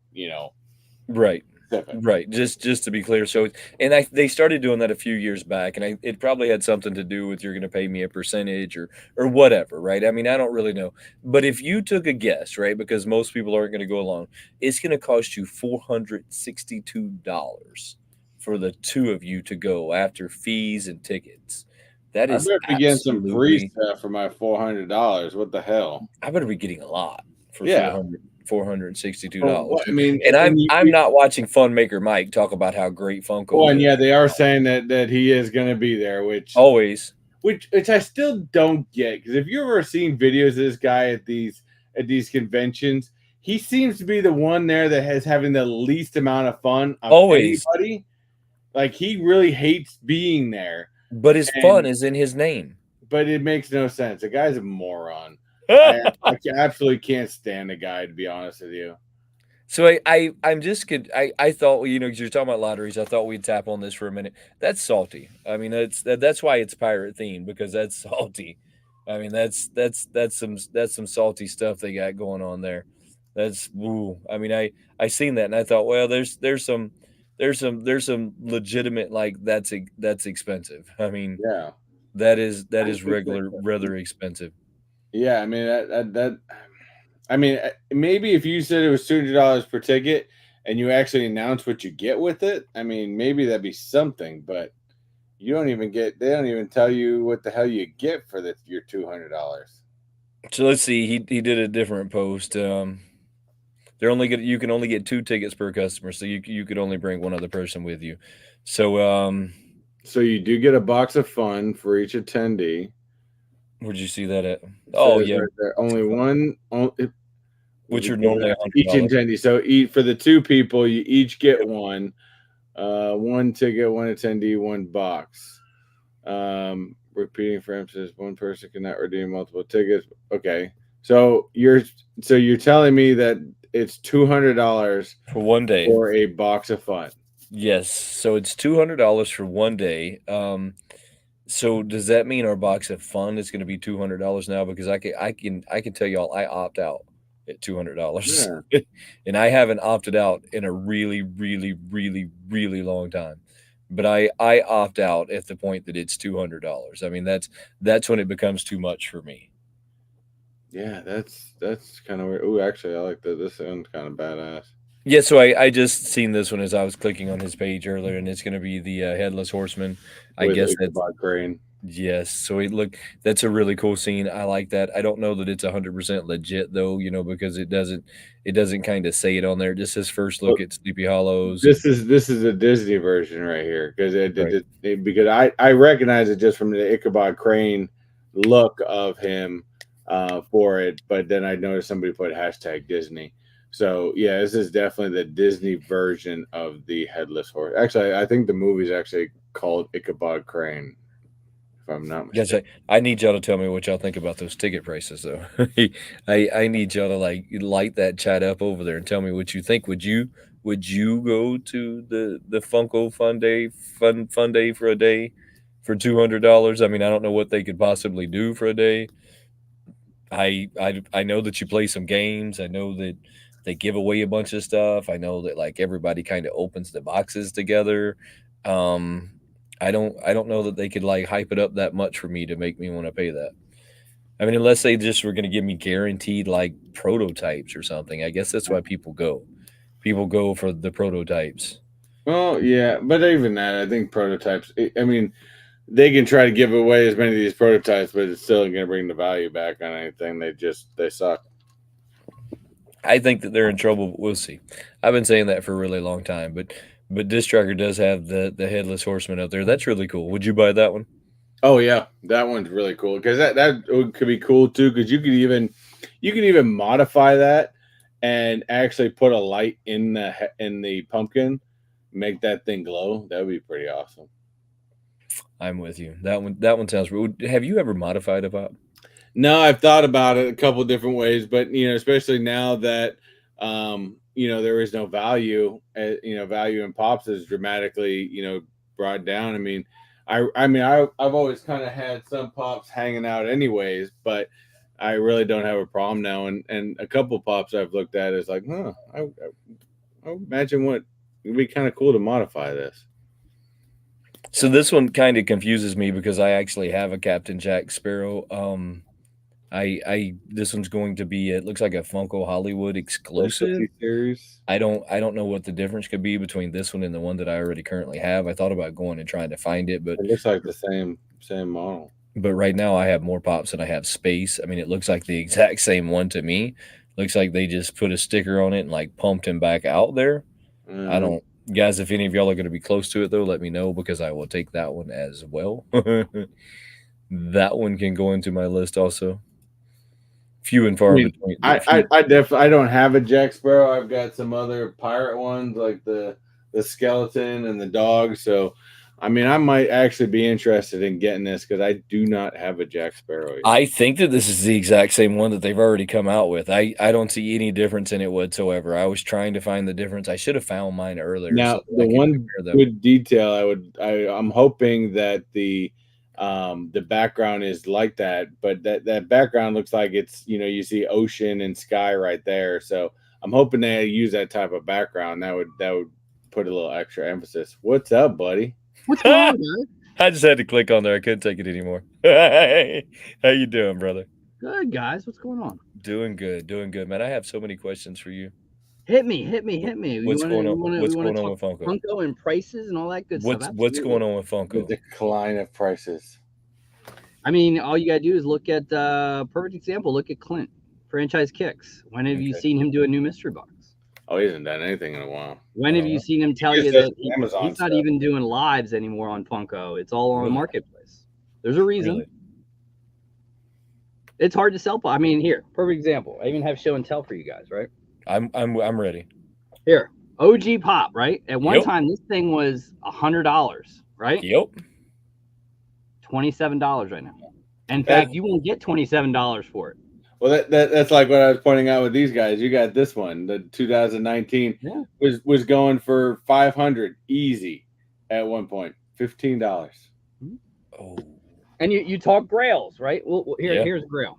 Right. specific. Right. Just to be clear. So and they started doing that a few years back and it probably had something to do with you're going to pay me a percentage or whatever, right? I mean, I don't really know. But if you took a guess, right, because most people aren't going to go alone, it's going to cost you $462 for the two of you to go after fees and tickets. That I is better be getting some free absolutely stuff for my $400. What the hell? I better be getting a lot for Yeah. 400. $462. Well, what I mean, And and I'm not watching Fun Maker Mike talk about how great well, Funko and is. yeah, they are saying that he is going to be there, Always. which I still don't get, because if you ever seen videos of this guy at these conventions, he seems to be the one there that has having the least amount of fun of Always. anybody. Like, he really hates being there, But his fun and is in his name. but it makes no sense. The guy's a moron. I absolutely can't stand the guy, to be honest with you. So I'm just good. I thought, you know, 'cause you're talking about lotteries. I thought we'd tap on this for a minute. That's salty. I mean, that's why it's pirate themed, because that's salty. I mean, that's some salty stuff they got going on there. That's woo. I mean, I seen that and I thought, well, there's some legitimate, like, that's expensive. I mean, Yeah, that I is think regular rather expensive. yeah. I mean that I mean, maybe if you said it was $200 per ticket and you actually announce what you get with it, I mean, maybe that'd be something. But you don't even get. They don't even tell you what the hell you get for your $200. So let's see. He did a different post. They're only get you can only get 2 tickets per customer, so you could only bring one other person with you. So, So you do get a box of fun for each attendee. where'd you see that at? It Oh, says yeah, right there, only one. which are Because normally that's each $100. attendee. So eat for the two people, you each get one. One ticket, one attendee, one box. Repeating for emphasis, one person cannot redeem multiple tickets. Okay, so you're telling me that it's $200 For one day. for a box of fun. Yes, so it's $200 for one day. So does that mean our box of fun is gonna be $200 now? Because I can tell y'all I opt out at $200. Yeah, And I haven't opted out in a really, really, really, really long time. But I opt out at the point that it's $200. I mean, that's when it becomes too much for me. yeah, that's kind of weird. Oh, actually, I like that. This sounds kind of badass Yeah, so I just seen this one as I was clicking on his page earlier, and it's gonna be the, Headless Horseman. I with guess that's Ichabod Crane. yes, so it look that's a really cool scene, I like that. I don't know that it's 100% legit though, you know, because it doesn't kinda say it on there, just his first look at Sleepy Hollows and This is a Disney version right here, because right. because I recognize it just from the Ichabod Crane look of him for it, but then I noticed somebody put hashtag Disney. So yeah, this is definitely the Disney version of the Headless Horse. Actually, I think the movie is actually called Ichabod Crane, if I'm not Yes, mistaken. I need y'all to tell me what y'all think about those ticket prices though. I need y'all to, like, light that chat up over there and tell me what you think. Would you go to the Funko Fun Day for a day for $200? I mean, I don't know what they could possibly do for a day. I know that you play some games. I know that they give away a bunch of stuff. I know that, like, everybody kind of opens the boxes together. Um, I don't know that they could, like, hype it up that much for me to make me want to pay that. I mean, unless they just were going to give me guaranteed, like, prototypes or something. I guess that's why people go. People go for the prototypes. Well, yeah, but even that, I think prototypes. I mean, they can try to give away as many of these prototypes, but it's still going to bring the value back on anything. They suck. I think that they're in trouble, but we'll see. I've been saying that for a really long time, but Disc Tracker does have the headless horseman up there. That's really cool. Would you buy that one? Oh yeah, that one's really cool, because could be cool too, because you could even modify that and actually put a light in the pumpkin, make that thing glow. That would be pretty awesome. I'm with you. That one sounds. Have you ever modified a pop? No, I've thought about it a couple different ways, but especially now that there is no value, value in pops is dramatically, brought down. I mean, I've always kind of had some pops hanging out anyways, but I really don't have a problem now. And a couple pops I've looked at is like, I imagine what it'd be kind of cool to modify this. So this one kind of confuses me because I actually have a Captain Jack Sparrow. I this one's going to be. It looks like a Funko Hollywood exclusive. Specialty series. I don't know what the difference could be between this one and the one that I already currently have. I thought about going and trying to find it, It looks like the same model. but right now I have more pops than I have space. I mean, it looks like the exact same one to me. Looks like they just put a sticker on it and like pumped him back out there. I don't, guys. If any of y'all are going to be close to it, though, let me know because I will take that one as well. That one can go into my list also. Few and I far mean, between. I definitely I don't have a Jack Sparrow. I've got some other pirate ones like the skeleton and the dog. So, I mean, I might actually be interested in getting this because I do not have a Jack Sparrow yet. I think that this is the exact same one that they've already come out with. I don't see any difference in it whatsoever. I was trying to find the difference. I should have found mine earlier so Now, that the I could one compare them. good detail I'm hoping that the background is like that, but that background looks like it's, you see ocean and sky right there. So I'm hoping they use that type of background. That would put a little extra emphasis. What's up, buddy? What's going on, guys? I just had to click on there. I couldn't take it anymore. How you doing, brother? Good, guys. What's going on? Doing good, man. I have so many questions for you. Hit me. What's going on? What's going on with talk Funko? Funko and prices and all that good stuff. What's going on with The Funko? decline of prices. I mean, all you gotta do is look at perfect example. Look at Clint, franchise kicks. When have you seen him do a new mystery box? Oh, he hasn't done anything in a while. When have you seen him tell just you does that Amazon he's not stuff. even doing lives anymore on Funko? It's all on the Really? marketplace. There's a reason. Really? It's hard to sell. I mean, here, perfect example. I even have show and tell for you guys, right? I'm ready. Here, OG Pop, right? At one Yep. time, this thing was $100, right? Yep. $27 right now. In fact, you won't get $27 for it. Well, that's like what I was pointing out with these guys. You got this one, the 2019 was going for $500 easy at one point, $15. Oh. And you talk grails, right? Well, here's Grail.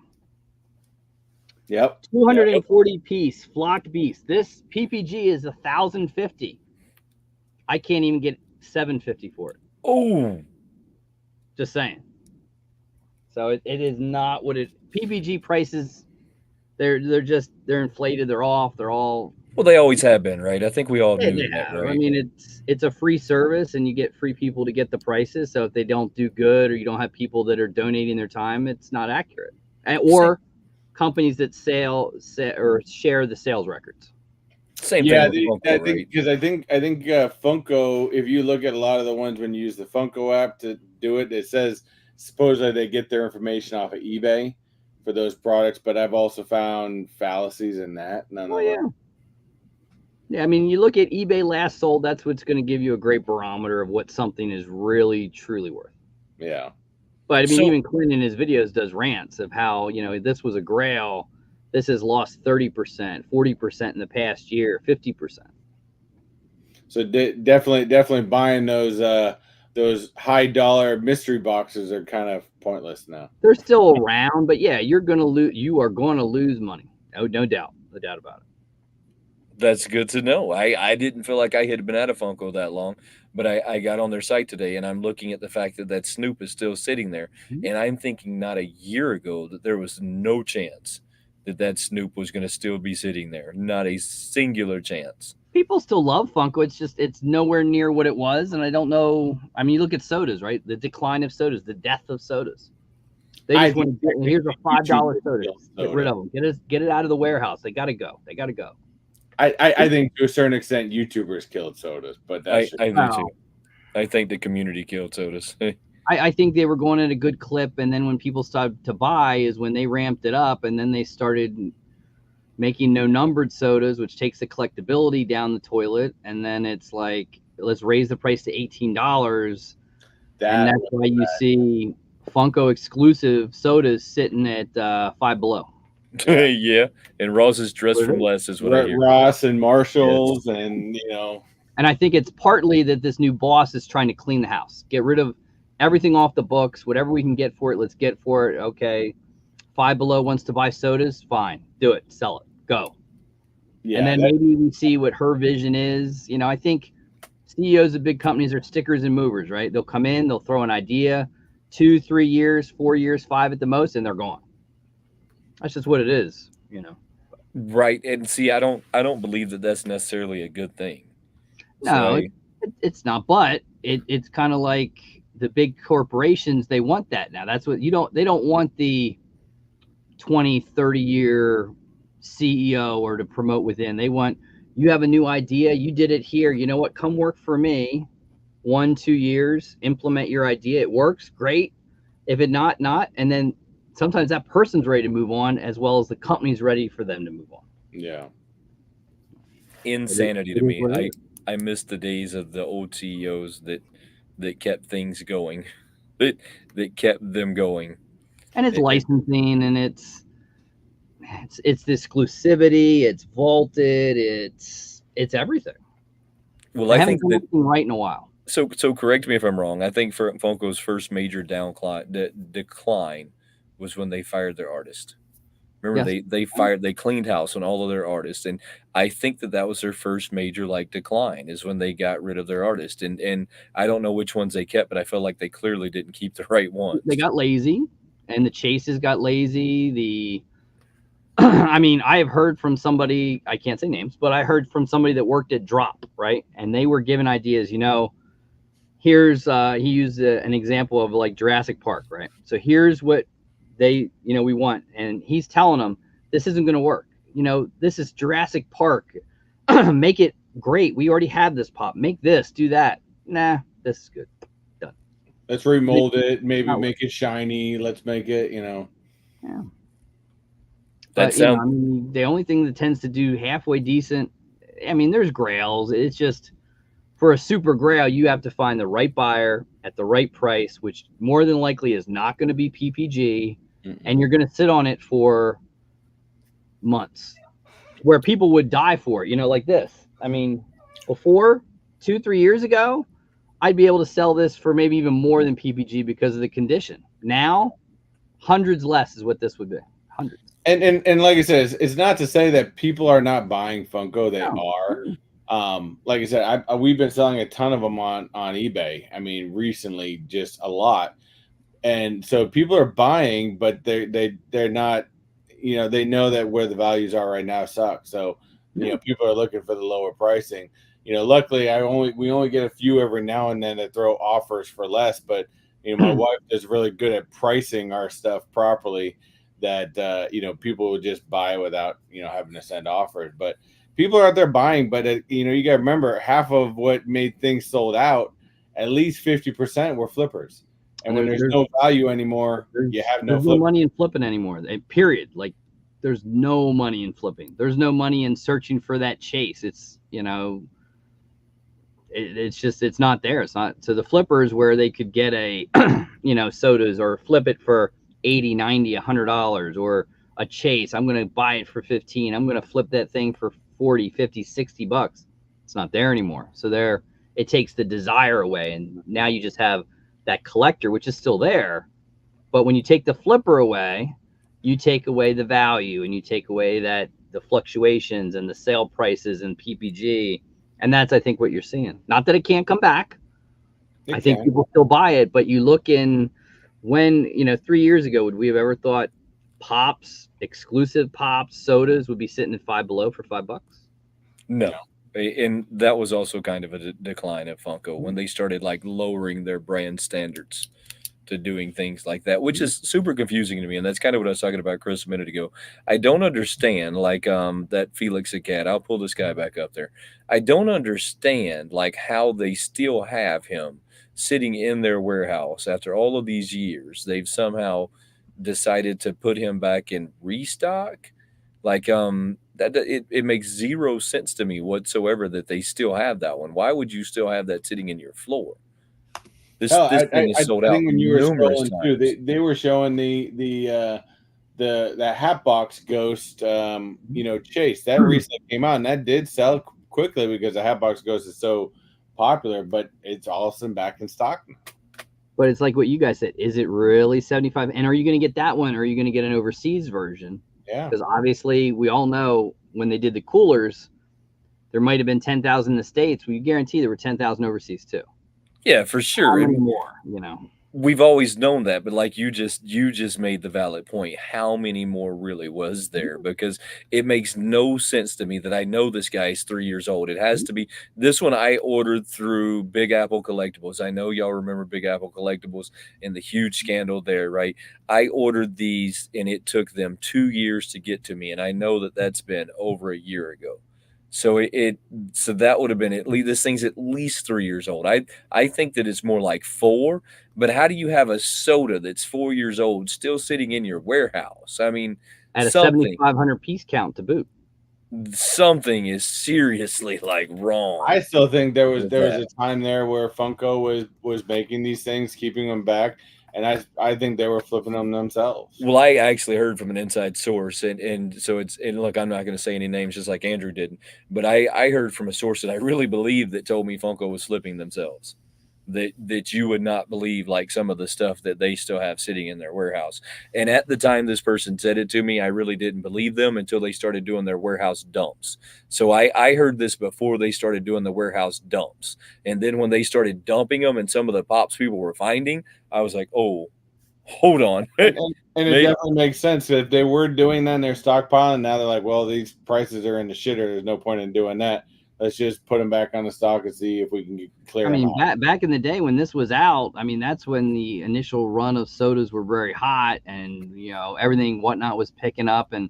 Yep. 240 piece flocked beast. This PPG is $1,050. I can't even get $750 for it. Oh. Just saying. So it is not what it PPG prices. They're inflated. They're off. They're all. Well, they always have been, right? I think we all knew that, right? I mean, it's a free service, and you get free people to get the prices. So if they don't do good, or you don't have people that are donating their time, it's not accurate. Or companies that or share the sales records. Same thing with Funko, because I think Funko. If you look at a lot of the ones when you use the Funko app to do it, it says supposedly they get their information off of eBay for those products. But I've also found fallacies in that. Yeah, I mean, you look at eBay last sold. That's what's going to give you a great barometer of what something is really truly worth. Yeah. But I mean, even Clint in his videos does rants of how, this was a grail. This has lost 30%, 40% in the past year, 50%. So definitely buying those high dollar mystery boxes are kind of pointless now. They're still around, but yeah, you're going to lose. You are going to lose money. No doubt about it. That's good to know. I didn't feel like I had been at a Funko that long, but I got on their site today and I'm looking at the fact that Snoop is still sitting there. And I'm thinking not a year ago that there was no chance that Snoop was going to still be sitting there. Not a singular chance. People still love Funko. It's just, it's nowhere near what it was. And I don't know. I mean, you look at sodas, right? The decline of sodas, the death of sodas. They just want to here's a $5 soda. Get rid of them. Get it out of the warehouse. They got to go. I think to a certain extent, YouTubers killed sodas, but that's I do too. I think the community killed sodas. I think they were going at a good clip, and then when people started to buy is when they ramped it up, and then they started making no numbered sodas, which takes the collectability down the toilet, and then it's like, let's raise the price to $18, and that's why you see Funko exclusive sodas sitting at $5 Below. Yeah, and Ross is dressed from less is what I hear. Ross and Marshalls, and And I think it's partly that this new boss is trying to clean the house, get rid of everything off the books, whatever we can get for it, let's get for it. Okay, $5 Below wants to buy sodas, fine, do it, sell it, go. Yeah, and then maybe we see what her vision is. I think CEOs of big companies are stickers and movers, right? They'll come in, they'll throw an idea, 2, 3 years, 4 years, 5 at the most, and they're gone. That's just what it is, Right, and see, I don't believe that that's necessarily a good thing. No, it's not. But it's kind of like the big corporations. They want that now. That's what they don't want the 20, 30 year CEO or to promote within. They want, you have a new idea, you did it here. You know what? Come work for me 1-2 years, implement your idea. It works, great. If it not, and then sometimes that person's ready to move on as well as the company's ready for them to move on. Yeah. Insanity to me. I miss the days of the old CEOs that kept things going, that kept them going. And it's licensing, and it's the exclusivity, it's vaulted, it's everything. Well, I think that right in a while. So correct me if I'm wrong. I think for Funko's first major decline was when they fired their artist. Remember, yes. they cleaned house on all of their artists, and I think that was their first major decline, is when they got rid of their artist. And I don't know which ones they kept, but I feel like they clearly didn't keep the right ones. They got lazy, and the chases got lazy. I mean, I have heard from somebody, I can't say names, but I heard from somebody that worked at Drop, right? And they were given ideas, here's he used an example of Jurassic Park, right? So here's what we want, and he's telling them this isn't going to work. This is Jurassic Park. Make it great. We already have this pop. Make this, do that. Nah, this is good. Done. Let's remold it. Maybe make it shiny. Let's make it, Yeah. But the only thing that tends to do halfway decent, there's grails. It's just, for a super grail, you have to find the right buyer at the right price, which more than likely is not going to be PPG, and you're going to sit on it for months, where people would die for it, like this. Before 2-3 years ago, I'd be able to sell this for maybe even more than PPG because of the condition. Now, hundreds less is what this would be. Hundreds. And like I said, it's not to say that people are not buying Funko. They are. Like I said, we've been selling a ton of them on eBay. Recently, just a lot. And so people are buying, but they're not, they know that where the values are right now suck. So, people are looking for the lower pricing. Luckily we only get a few every now and then that throw offers for less, but my wife is really good at pricing our stuff properly, that people would just buy without having to send offers. But people are out there buying, but you got to remember, half of what made things sold out, at least 50% were flippers. And when there's no value anymore, you have no money in flipping anymore. Period. There's no money in flipping. There's no money in searching for that chase. It's it's just, it's not there. It's not. So the flippers where they could get a sodas, or flip it for $80, $90, $100, or a chase, I'm going to buy it for $15. I'm going to flip that thing for $40, $50, $60. It's not there anymore. So it takes the desire away, and now you just have that collector, which is still there. But when you take the flipper away, you take away the value, and you take away the fluctuations and the sale prices and PPG. And that's, I think, what you're seeing. Not that it can't come back. I think people still buy it, but you look in, when 3 years ago, would we have ever thought pops, exclusive pops, sodas would be sitting at $5 Below for $5? No. And that was also kind of a decline at Funko when they started lowering their brand standards to doing things like that, which is super confusing to me. And that's kind of what I was talking about, Chris, a minute ago. I don't understand that Felix the Cat. I'll pull this guy back up there. I don't understand how they still have him sitting in their warehouse after all of these years. They've somehow decided to put him back in restock. It makes zero sense to me whatsoever that they still have that one. Why would you still have that sitting in your floor? This thing is sold out. When you were scrolling too, they were showing the Hatbox Ghost, chase that recently came out, and that did sell quickly because the Hatbox Ghost is so popular. But it's all of a sudden back in stock now. But it's like what you guys said. Is it really 75? And are you going to get that one, or are you going to get an overseas version? Yeah. Because obviously we all know when they did the coolers, there might have been 10,000 in the States. We guarantee there were 10,000 overseas too. Yeah, for sure. How many more, we've always known that, but like you just made the valid point. How many more really was there? Because it makes no sense to me that I know this guy's 3 years old. It has to be this one I ordered through Big Apple Collectibles. I know y'all remember Big Apple Collectibles and the huge scandal there, right? I ordered these and it took them 2 years to get to me, and I know that that's been over a year ago. So so that would have been at least this thing's at least 3 years old. I think that it's more like four, but how do you have a soda that's 4 years old still sitting in your warehouse? I mean, At a something 7,500 piece count to boot. something is seriously like wrong. I still think there was with a that. time there where Funko was making these things, keeping them back, and I think they were flipping them themselves. Well, I actually heard from an inside source, and so and look, I'm not going to say any names, just like Andrew didn't, but I heard from a source that I really believe that told me Funko was flipping themselves. That you would not believe like some of the stuff that they still have sitting in their warehouse. And at the time this person said it to me, I really didn't believe them until they started doing their warehouse dumps. So I heard this before they started doing the warehouse dumps. And then when they started dumping them and some of the pops people were finding, I was like, oh, hold on. And it definitely makes sense that if they were doing that in their stockpile, now they're like, well, these prices are in the shitter. There's no point in doing that. Let's just put them back on the stock and see if we can clear them out. Back in the day when this was out, I mean, that's when the initial run of sodas were very hot, and everything whatnot was picking up, and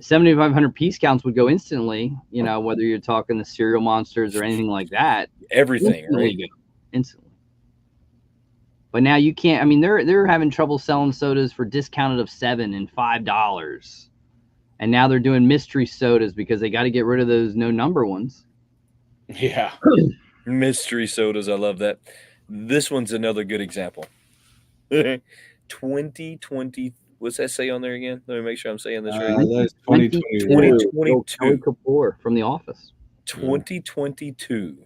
7,500 piece counts would go instantly. Whether you're talking the cereal monsters or anything like that, everything, right? Instantly. But now you can't. I mean, they're having trouble selling sodas for discounted of $7 and $5. And now they're doing mystery sodas because they got to get rid of those no number ones. Yeah. Mystery sodas. I love that. This one's another good example. 2020. What's that say on there again? Let me make sure I'm saying this right. That's 2022. Kelly Kapoor from The Office. 2022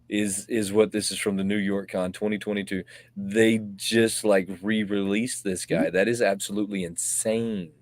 is what this is from the New York Con 2022. They just like re-released this guy. That is absolutely insane.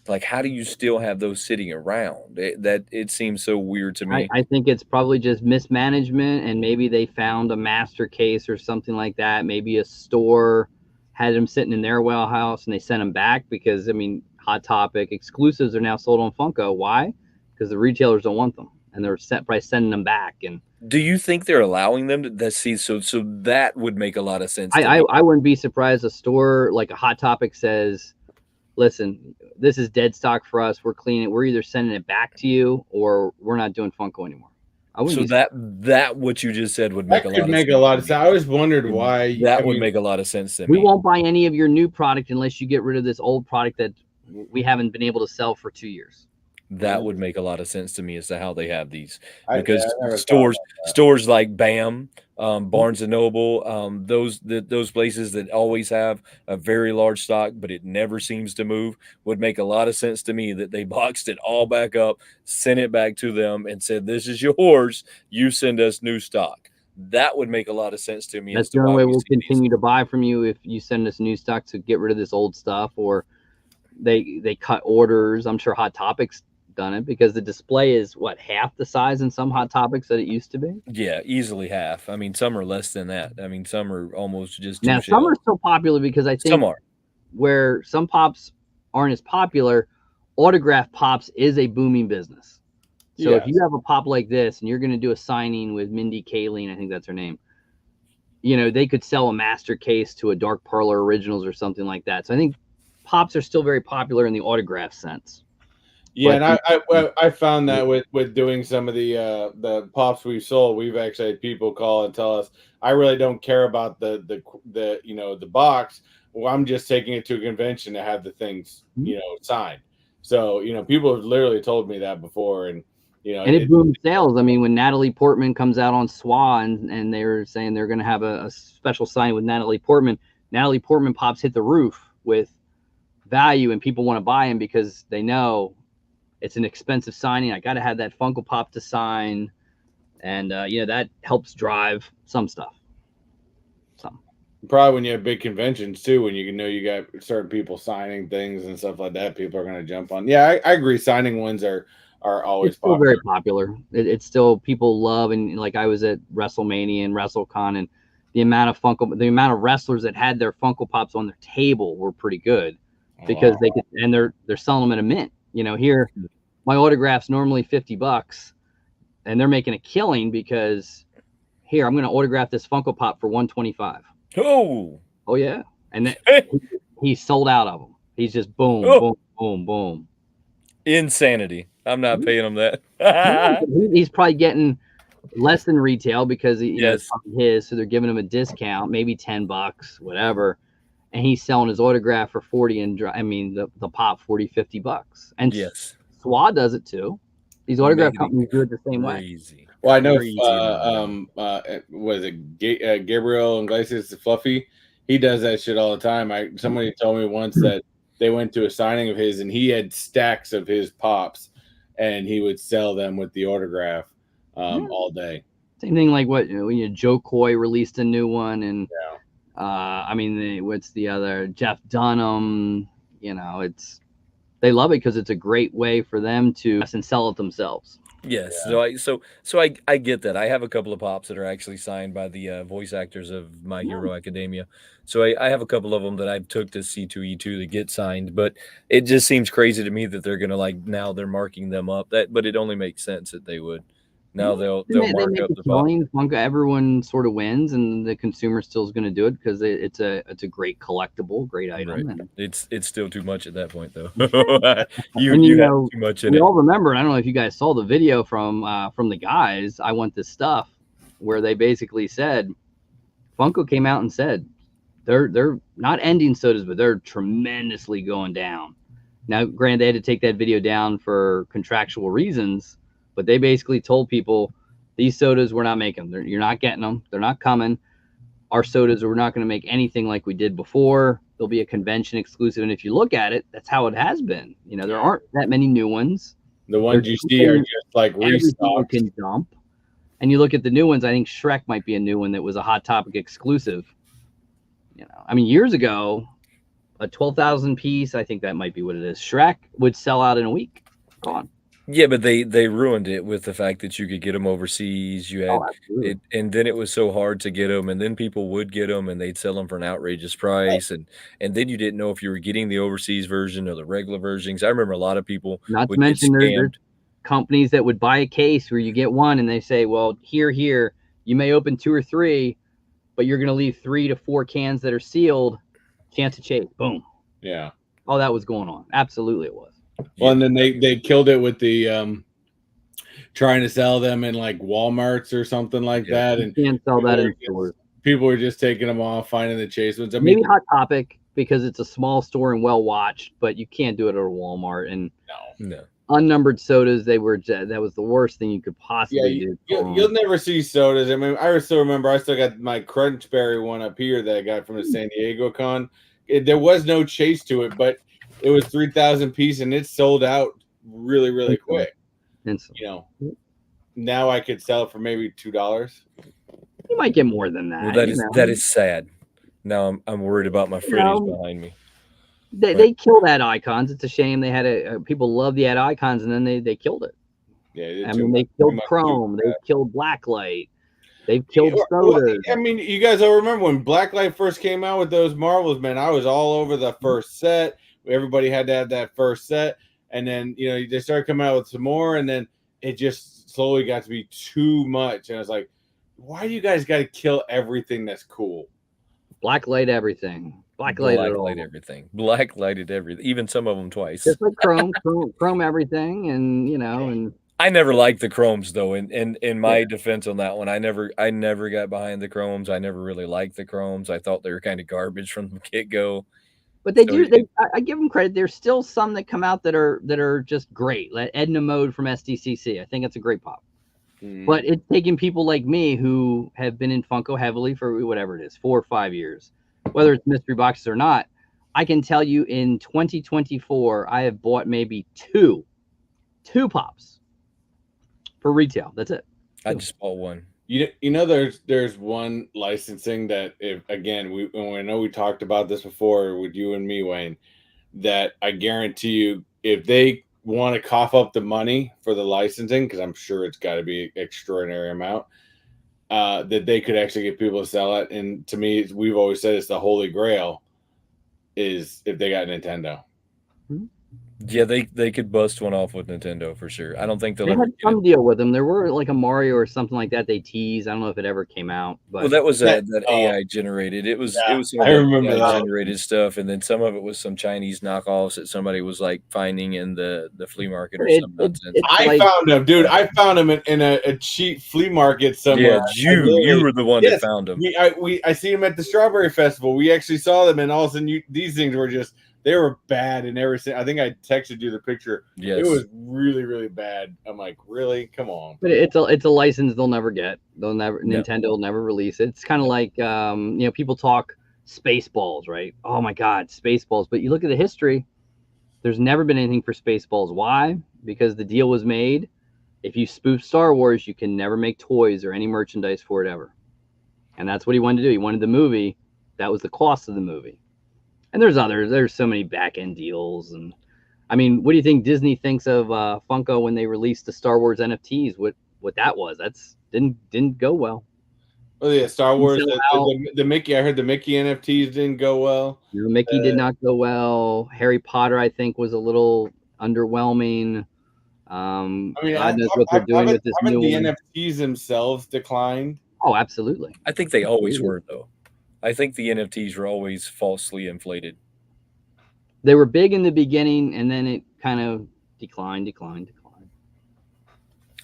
Like, how do you still have those sitting around? It seems so weird to me. I think it's probably just mismanagement, and maybe they found a master case or something like that. Maybe a store had them sitting in their warehouse and they sent them back because, I mean, Hot Topic exclusives are now sold on Funko. Why? Because the retailers don't want them, and they're probably sending them back. And do you think they're allowing them to see? So that would make a lot of sense. I wouldn't be surprised a store like a Hot Topic says, listen, this is dead stock for us. We're cleaning it. We're either sending it back to you or we're not doing Funko anymore. So that what you just said would make a lot of sense. I always wondered why that would make a lot of sense to me. We won't buy any of your new product unless you get rid of this old product that we haven't been able to sell for 2 years. That would make a lot of sense to me as to how they have these, I because stores like BAM, Barnes and Noble, those places that always have a very large stock, but it never seems to move, would make a lot of sense to me that they boxed it all back up, sent it back to them, and said, "This is yours. You send us new stock." That would make a lot of sense to me. That's the only way we'll continue to buy from you, if you send us new stock to get rid of this old stuff, or they cut orders. I'm sure Hot Topics done it because the display is half the size in some Hot Topics that it used to be. Yeah, easily half. I mean, some are less than that. I mean, some are almost just now. Some are still popular because I think some are. Where some pops aren't as popular, autograph pops is a booming business. So if you have a pop like this and you're going to do a signing with Mindy Kaling, I think that's her name, they could sell a master case to a Dark Parlor Originals or something like that. So I think pops are still very popular in the autograph sense. Yeah, and I found that with doing some of the pops we've sold, we've actually had people call and tell us, I really don't care about the box. Well, I'm just taking it to a convention to have the things signed. So people have literally told me that before, and it boomed sales. I mean, when Natalie Portman comes out on SWA and they're saying they're going to have a special sign with Natalie Portman pops hit the roof with value, and people want to buy them because they know it's an expensive signing. I got to have that Funko Pop to sign, and that helps drive some stuff. Probably when you have big conventions too, when you got certain people signing things and stuff like that, people are going to jump on. Yeah, I agree. Signing ones are always it's still very popular. It's still people love, and like I was at WrestleMania and WrestleCon, and the amount of wrestlers that had their Funko Pops on their table were pretty good because they could, and they're selling them at a mint. Here my autograph's normally $50, and they're making a killing because here I'm going to autograph this Funko Pop for $125. Oh yeah, and he sold out of them. He's just boom, boom. Insanity. I'm not paying him that. He's probably getting less than retail because yes, it's his, so they're giving him a discount, maybe $10, whatever, and he's selling his autograph for 40 and the pop $40-$50. And yes, SWA does it too. These autograph companies do it the same way. Well, I know was it Gabriel Iglesias the Fluffy? He does that shit all the time. Somebody told me once that they went to a signing of his and he had stacks of his pops and he would sell them with the autograph all day. Same thing like when Joe Coy released a new one, and what's the other, Jeff Dunham, they love it because it's a great way for them to sell it themselves. Yes, so I get that. I have a couple of pops that are actually signed by the voice actors of My Hero Academia. So I have a couple of them that I took to C2E2 to get signed, but it just seems crazy to me that they're gonna now they're marking them up. But it only makes sense that they would. Now they'll mark up the pop. Funko, everyone sort of wins, and the consumer still is going to do it because it's a great collectible, great item. Right. And it's still too much at that point, though. you have too much in it. We all remember. I don't know if you guys saw the video from the guys. I Want This Stuff, where they basically said Funko came out and said they're not ending sodas, but they're tremendously going down. Now, granted, they had to take that video down for contractual reasons. But they basically told people, these sodas, we're not making them. You're not getting them. They're not coming. Our sodas, we're not going to make anything like we did before. There'll be a convention exclusive. And if you look at it, that's how it has been. There aren't that many new ones. The ones you see are just like restocked. Can dump. And you look at the new ones, I think Shrek might be a new one that was a Hot Topic exclusive. Years ago, a 12,000 piece, I think that might be what it is. Shrek would sell out in a week. Gone. Yeah, but they ruined it with the fact that you could get them overseas. You had it, and then it was so hard to get them, and then people would get them, and they'd sell them for an outrageous price, and then you didn't know if you were getting the overseas version or the regular versions. I remember a lot of people. Not to mention there's companies that would buy a case where you get one, and they say, "Well, here, you may open 2 or 3, but you're going to leave 3 to 4 cans that are sealed. Chance of chase, boom." Yeah. Oh, that was going on. Absolutely, it was. Well, and then they killed it with the trying to sell them in like Walmarts or something like that, and you can't sell that in stores. People were just taking them off, finding the chase ones. Maybe Hot Topic because it's a small store and well watched, but you can't do it at a Walmart. And no unnumbered sodas, that was the worst thing you could possibly do. You'll never see sodas. I still remember. I still got my Crunch Berry one up here that I got from the San Diego con. There was no chase to it, but it was 3,000 piece, and it sold out really, really quick. Now I could sell it for maybe $2. You might get more than that. Well, that is sad. Now I'm worried about my Freddy's behind me. They killed ad icons. It's a shame. They had people love the ad icons, and then they killed it. Yeah, they killed Chrome. They killed Blacklight. They've killed sodas. You guys all remember when Blacklight first came out with those Marvels, man. I was all over the first set. Everybody had to have that first set, and then they started coming out with some more, and then it just slowly got to be too much. And I was like, why do you guys got to kill everything that's cool? Blacklight everything. Blacklighted everything. Blacklighted everything. Even some of them twice. Just like Chrome everything, and I never liked the Chromes though. In my defense on that one, I never got behind the Chromes. I never really liked the Chromes. I thought they were kind of garbage from the get-go. But I give them credit. There's still some that come out that are just great. Like Edna Mode from SDCC. I think it's a great pop. But it's taking people like me who have been in Funko heavily for whatever it is, 4 or 5 years, whether it's mystery boxes or not. I can tell you in 2024, I have bought maybe two pops for retail. That's it. I just bought one. There's one licensing that I know we talked about this before with you and me, Wayne, that I guarantee you if they want to cough up the money for the licensing, because I'm sure it's got to be an extraordinary amount, that they could actually get people to sell it. And to me, we've always said it's the holy grail is if they got Nintendo. Yeah, they could bust one off with Nintendo for sure. I don't think they'll They ever had get it. some deal with them. There were like a Mario or something like that they teased. I don't know if it ever came out, but Well, that was that oh, AI generated. It was yeah, some of I that remember AI that. generated stuff, and then some of it was some Chinese knockoffs that somebody was like finding in the flea market or some nonsense. it's I like, found them, dude. I found them in a cheap flea market somewhere. Yeah, you were the one that found them. I seen them at the Strawberry Festival. We actually saw them, and all of a sudden, these things were just they were bad and everything. I think I texted you the picture. Yes. It was really, really bad. I'm like, really? Come on. but it's a license they'll never get. Nintendo will never release it. It's kind of like people talk Spaceballs, right? Oh my God, Spaceballs. But you look at the history, there's never been anything for Spaceballs. Why? Because the deal was made. If you spoof Star Wars, you can never make toys or any merchandise for it ever. And that's what he wanted to do. He wanted the movie. That was the cost of the movie. And there's so many back end deals. And I mean, what do you think Disney thinks of Funko when they released the Star Wars NFTs? What that was? That's didn't go well. Oh yeah, Star Wars. The Mickey. I heard the Mickey NFTs didn't go well. Mickey did not go well. Harry Potter, I think, was a little underwhelming. I mean, God knows what they're doing with this new the one. NFTs themselves declined? Oh, absolutely. I think they always were, though. I think the NFTs were always falsely inflated. They were big in the beginning, and then it kind of declined.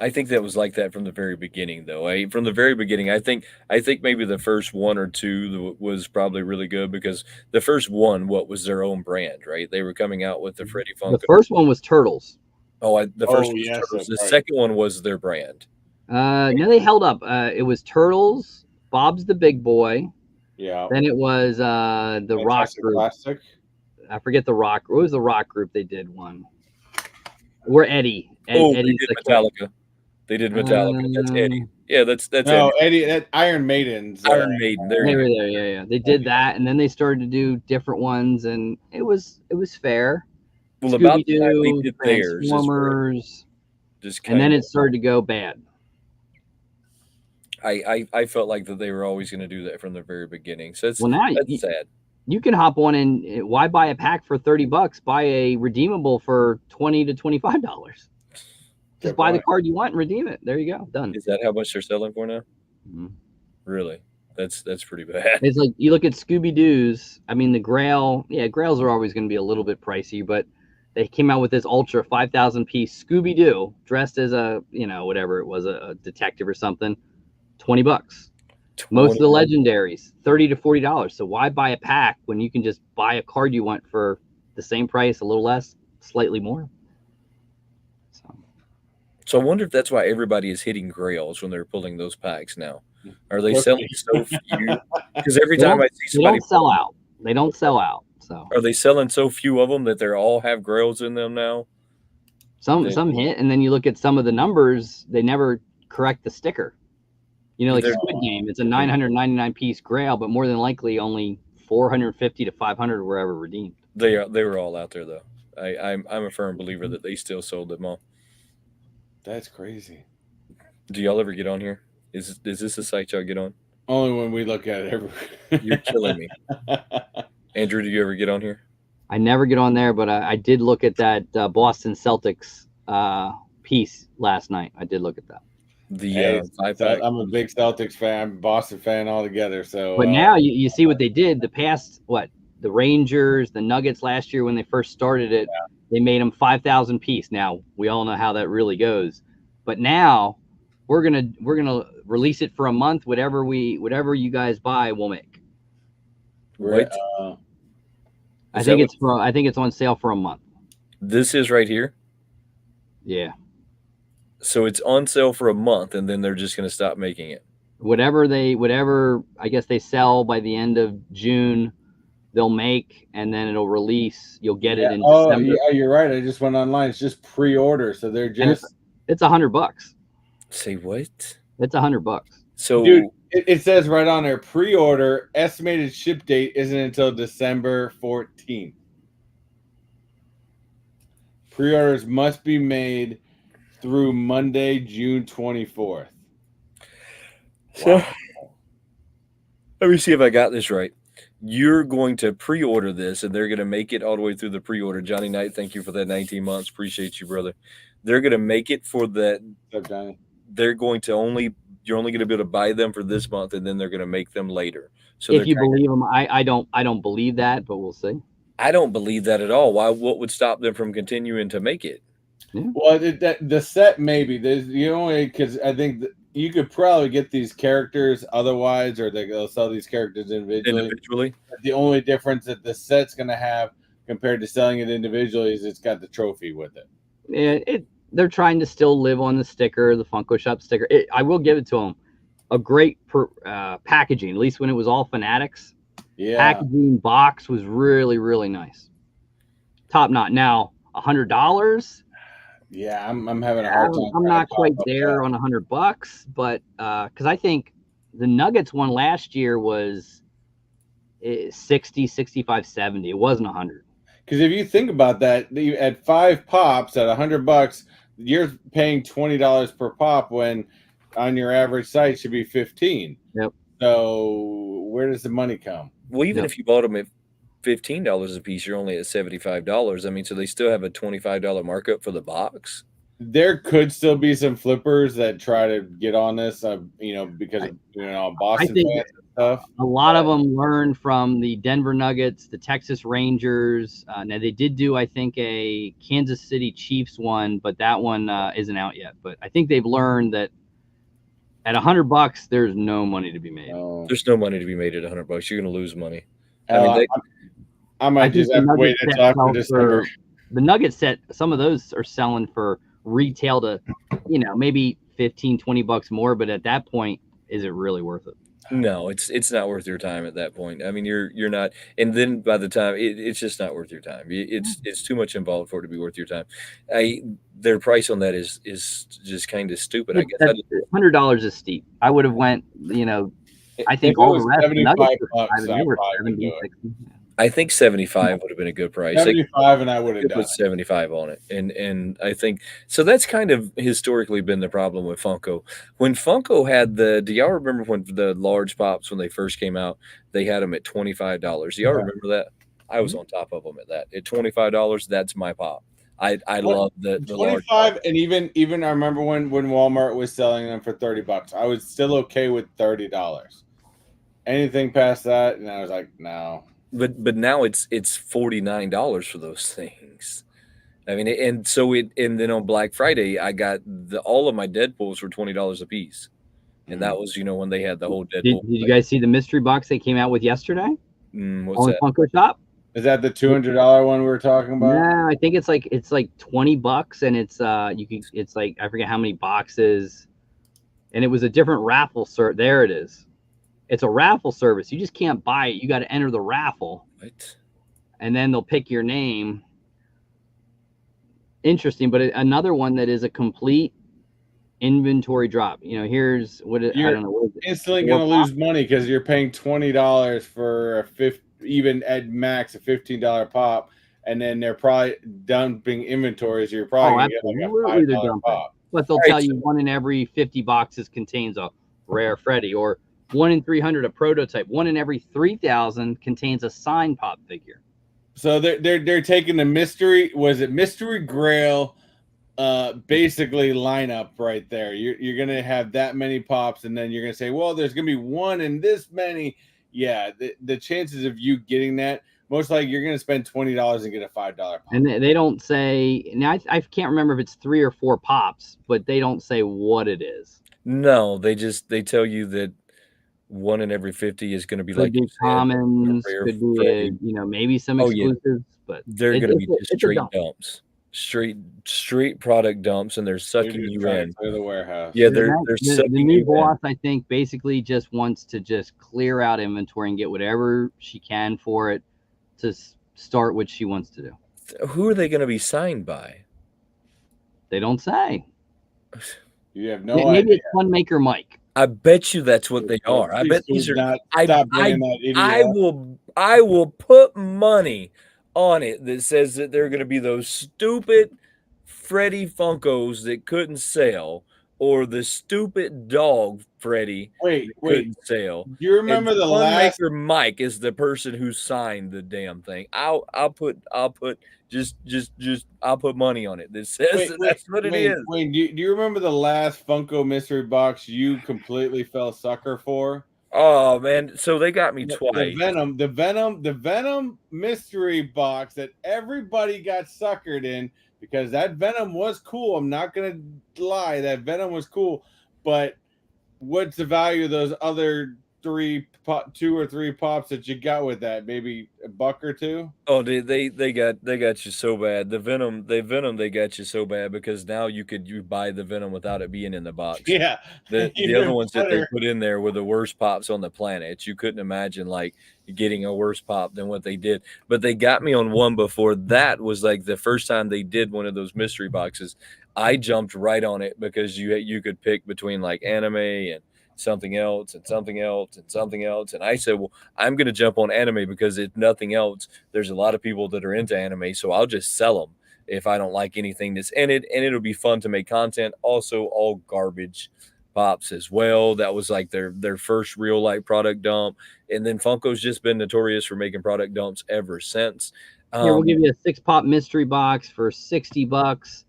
I think that was like that from the very beginning, though. From the very beginning, I think maybe the first one or two was probably really good because the first one, was their own brand, right? They were coming out with the Freddy Funko. The first one was Turtles. The first one was Turtles. The second one was their brand. No, they held up. It was Turtles, Bob's the Big Boy. Yeah. Then it was the Rock Group. Classic. I forget the Rock. What was the Rock Group? They did one. We're Eddie. They did Metallica. They did Metallica. That's Eddie. Yeah, that's no Eddie. That Iron Maiden's. Iron Maiden. They were there. Yeah. They did that, and then they started to do different ones, and it was fair. Well, about the time they did theirs, Transformers, and then it started to go bad. I felt like that they were always going to do that from the very beginning. So that's sad. You can hop on and why buy a pack for $30? Buy a redeemable for $20 to $25. Just buy the card you want and redeem it. There you go. Done. Is that how much they're selling for now? Mm-hmm. Really? That's pretty bad. It's like you look at Scooby-Doo's. I mean, the Grail. Yeah, Grails are always going to be a little bit pricey, but they came out with this ultra 5,000 piece Scooby-Doo dressed as a whatever it was, a detective or something. $20. Most of the legendaries, $30 to $40. So why buy a pack when you can just buy a card you want for the same price, a little less, slightly more? So I wonder if that's why everybody is hitting Grails when they're pulling those packs now. Are they selling so few? Because every time I see somebody, they don't sell out. So are they selling so few of them that they all have Grails in them now? Some hit, and then you look at some of the numbers, they never correct the sticker. Like Squid Game, it's a 999 piece Grail, but more than likely only 450 to 500 were ever redeemed. They were all out there though. I'm a firm believer that they still sold them all. That's crazy. Do y'all ever get on here? Is this a site y'all get on? Only when we look at it. You're killing me. Andrew, do you ever get on here? I never get on there, but I did look at that Boston Celtics piece last night. I did look at that. I'm a big Celtics fan, Boston fan altogether. So, but now you see what they did. The Rangers, the Nuggets last year when they first started it, they made them 5,000 piece. Now we all know how that really goes, but now we're gonna release it for a month. Whatever you guys buy, we'll make. Right. I think it's on sale for a month. This is right here. Yeah. So it's on sale for a month, and then they're just going to stop making it. Whatever I guess they sell by the end of June, they'll make, and then it'll release. You'll get it in December. Yeah, you're right. I just went online. It's just pre-order, so they're just. It's $100. Say what? It's $100. So, dude, it says right on there, pre-order estimated ship date isn't until December 14th. Pre-orders must be made through Monday, June 24th. So Wow. let me see if I got this right. You're going to pre-order this, and they're going to make it all the way through the pre-order. Johnny Knight, thank you for that 19 months. Appreciate you, brother. They're going to make it for that. What's up, Johnny? They're going to you're only going to be able to buy them for this month, and then they're going to make them later. So If you believe them, I don't believe that, but we'll see. I don't believe that at all. Why? What would stop them from continuing to make it? Well, the set maybe there's the only because I think you could probably get these characters otherwise, or they'll sell these characters individually. The only difference that the set's going to have compared to selling it individually is it's got the trophy with it. Yeah, they're trying to still live on the sticker, the Funko Shop sticker. I will give it to them. A great packaging, at least when it was all Fanatics. Yeah, packaging box was really, really nice. Top notch. Now, $100. Yeah, I'm having a hard time. I'm not quite there on $100, but because I think the Nuggets one last year was 60, 65, 70. It wasn't 100. Because if you think about that, at 5 pops at $100, you're paying $20 per pop when on your average site should be 15. Yep. So where does the money come? Well, even if you bought them at $15 a piece, you're only at $75. I mean, so they still have a $25 markup for the box. There could still be some flippers that try to get on this, because of Boston fans and stuff. A lot of them learned from the Denver Nuggets, the Texas Rangers. Now they did do, I think, a Kansas City Chiefs one, but that one isn't out yet. But I think they've learned that at $100, there's no money to be made. Oh. There's no money to be made at $100. You're going to lose money. I might just have to wait until after December. The Nugget set, some of those are selling for retail to, maybe $15-$20 more. But at that point, is it really worth it? No, it's not worth your time at that point. I mean, you're not, and then by the time it's just not worth your time. It's too much involved for it to be worth your time. Their price on that is just kind of stupid. I guess $100 is steep. I would have went, I think all the rest $75 I think 75 would have been a good price. 75, and I would have put 75 on it, and I think so. That's kind of historically been the problem with Funko. When Funko had do y'all remember when the large pops when they first came out? They had them at $25. Do y'all remember that? I was on top of them at $25. That's my pop. I love the 25, and even I remember when Walmart was selling them for $30. I was still okay with $30. Anything past that, and I was like, no. But now it's $49 for those things. I mean, and then on Black Friday, I got all of my Deadpools for $20 a piece, and that was when they had the whole Deadpool. Did you guys see the mystery box they came out with yesterday? What's on that? Funko Shop? Is that the $200 one we were talking about? Yeah, I think it's like $20, and it's like I forget how many boxes, and it was a different raffle. There it is. It's a raffle service. You just can't buy it. You got to enter the raffle. What? And then they'll pick your name. Interesting, but another one that is a complete inventory drop. Here's what I don't know. What is it? Instantly going to lose money because you're paying $20 for even at max a $15 pop, and then they're probably dumping inventory, so you're probably going to get like a $5 pop. But they'll tell you 1 in every 50 boxes contains a rare Freddy, or 1 in 300 a prototype. 1 in every 3,000 contains a signed pop figure. So they're taking the mystery Grail basically lineup right there. You're gonna have that many pops, and then you're gonna say, well, there's gonna be 1 in this many. Yeah, the chances of you getting that, most likely you're gonna spend $20 and get a $5 pop. And they don't say now. I can't remember if it's 3 or 4 pops, but they don't say what it is. No, they tell you that 1 in every 50 is going to be could be commons, could be maybe some exclusives, but they're going to be just straight dumps, straight product dumps, and they're sucking you in to the warehouse. Yeah, they're sucking the new you boss. in. I think basically just wants to just clear out inventory and get whatever she can for it to start what she wants to do. Who are they going to be signed by? They don't say. You have no idea. Maybe it's Funmaker Mike. I bet you that's what they are. I bet these are. I will put money on it that says that they're going to be those stupid Freddy Funkos that couldn't sell, or the stupid dog Freddy Wait. couldn't sell. Do you remember And the last? Funmaker Mike is the person who signed the damn thing. I'll put just I'll put money on it. That says that's what it is. Wait. Do you remember the last Funko mystery box you completely fell sucker for? Oh man, so they got me twice. The Venom mystery box that everybody got suckered in because that Venom was cool. I'm not gonna lie, that Venom was cool, but what's the value of those other two or three pops that you got with that? Maybe a buck or two? Oh, they got you so bad. The Venom they got you so bad because now you buy the Venom without it being in the box. Yeah. The other ones that they put in there were the worst pops on the planet. You couldn't imagine like getting a worse pop than what they did. But they got me on one before that was like the first time they did one of those mystery boxes. I jumped right on it because you could pick between like anime and something else and something else and something else. And I said, well, I'm going to jump on anime because if nothing else, there's a lot of people that are into anime. So I'll just sell them if I don't like anything that's in it. And it'll be fun to make content. Also, all garbage pops as well. That was like their first real life product dump. And then Funko's just been notorious for making product dumps ever since. Here, we'll give you a 6-pop mystery box for $60.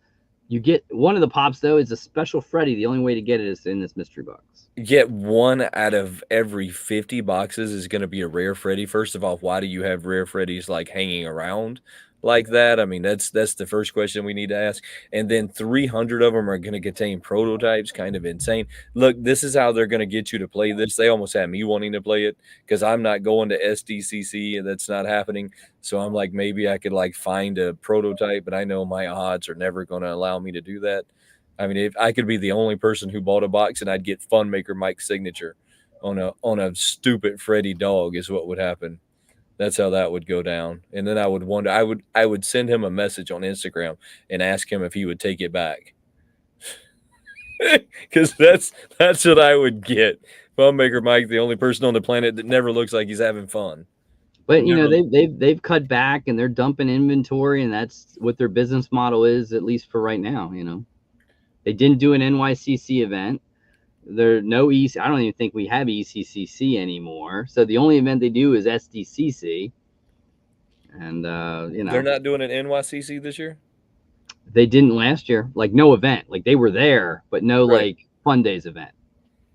You get one of the pops though is a special Freddy. The only way to get it is in this mystery box. Get one out of every 50 boxes is going to be a rare Freddy. First of all, why do you have rare Freddys like hanging around like that? I mean, that's the first question we need to ask. And then 300 of them are going to contain prototypes. Kind of insane. Look, this is how they're going to get you to play this. They almost had me wanting to play it because I'm not going to SDCC and that's not happening. So I'm like, maybe I could like find a prototype, but I know my odds are never going to allow me to do that. I mean, if I could be the only person who bought a box and I'd get Funmaker Mike's signature on a stupid Freddy dog is what would happen. That's how that would go down. And then I would wonder, I would send him a message on Instagram and ask him if he would take it back. Because that's what I would get. Funmaker Mike, the only person on the planet that never looks like he's having fun. But you know, they've cut back and they're dumping inventory, and that's what their business model is, at least for right now, you know. They didn't do an NYCC event. There no EC. I don't even think we have ECCC anymore. So the only event they do is SDCC. And you know, they're not doing an NYCC this year. They didn't last year. Like no event. Like they were there, but no like fun days event.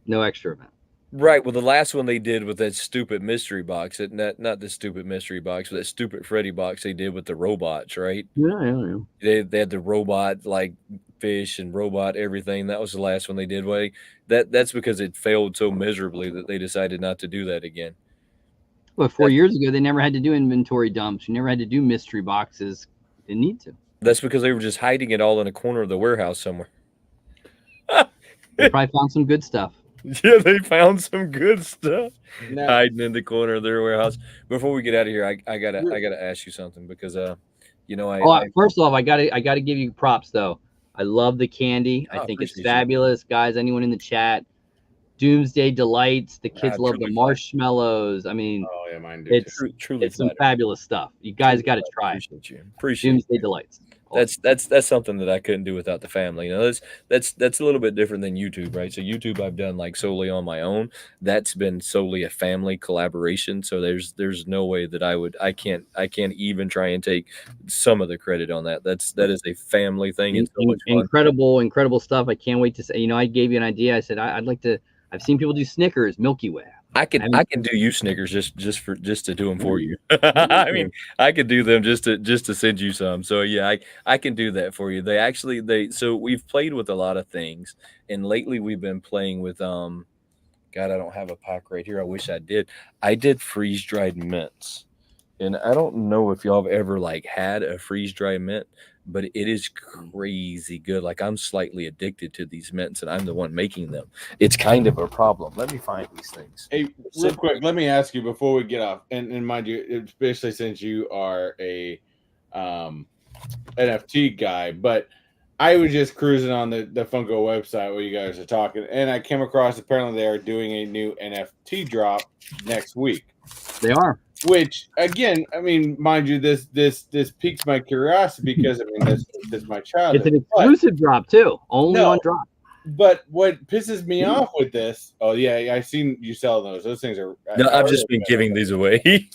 No extra event. Right. Well, the last one they did with that stupid mystery box, not the stupid mystery box, but that stupid Freddy box they did with the robots, right? Yeah. They had the robot like fish and robot everything. That was the last one they did. That's because it failed so miserably that they decided not to do that again. Well, 4 years ago they never had to do inventory dumps. You never had to do mystery boxes. They need to. That's because they were just hiding it all in a corner of the warehouse somewhere. They probably found some good stuff. Yeah, they found some good stuff hiding in the corner of their warehouse. Before we get out of here, I gotta ask you something because you know first off I gotta give you props though. I love the candy. I think it's fabulous, guys. Anyone in the chat, Doomsday Delights. The kids love the marshmallows. I mean, oh yeah, mine do. It's some fabulous stuff. You guys got to try it. Appreciate Doomsday Delights. That's something that I couldn't do without the family. You know, that's a little bit different than YouTube, right? So YouTube I've done like solely on my own. That's been solely a family collaboration. So there's no way that I can't even try and take some of the credit on that. That is a family thing. It's so much fun. Incredible stuff. I can't wait to say. You know, I gave you an idea. I said I'd like to. I've seen people do Snickers, Milky Way. I can do you Snickers just to do them for you. I mean, I could do them just to send you some. So yeah, I can do that for you. So we've played with a lot of things, and lately we've been playing with God, I don't have a pack right here. I wish I did. I did freeze dried mints, and I don't know if y'all have ever like had a freeze dried mint, but it is crazy good. Like I'm slightly addicted to these mints, and I'm the one making them. It's kind of a problem. Let me find these things. Hey, real quick, let me ask you before we get off, and mind you, especially since you are a NFT guy, but I was just cruising on the Funko website where you guys are talking, and I came across apparently they are doing a new NFT drop next week. They are. Which again, I mean, mind you, this piques my curiosity because I mean, this is my childhood. It's an exclusive drop too, only on drop. But what pisses me off with this? Oh yeah, I seen you sell those. Those things are. No, I've just been giving these away.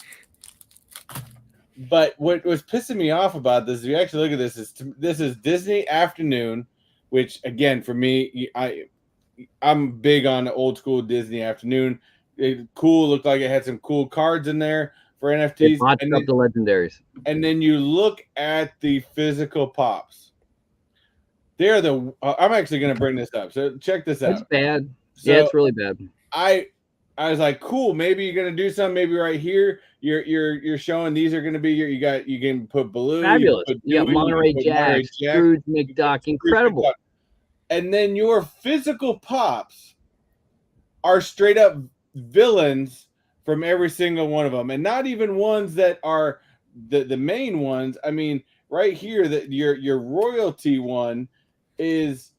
But what was pissing me off about this, if you actually look at this is Disney Afternoon, which again for me, I'm big on old school Disney Afternoon. Cool, looked like it had some cool cards in there for NFTs. And up the legendaries. And then you look at the physical pops. They're the. I'm actually going to bring this up. So check this out. It's bad. So yeah, it's really bad. I was like, cool. Maybe you're gonna do something. Maybe right here, you're showing these are gonna be you can put Baloo, fabulous. You got Monterey Jack, Scrooge McDuck, incredible. And then your physical pops are straight up villains from every single one of them, and not even ones that are the main ones. I mean, right here, that your royalty one is.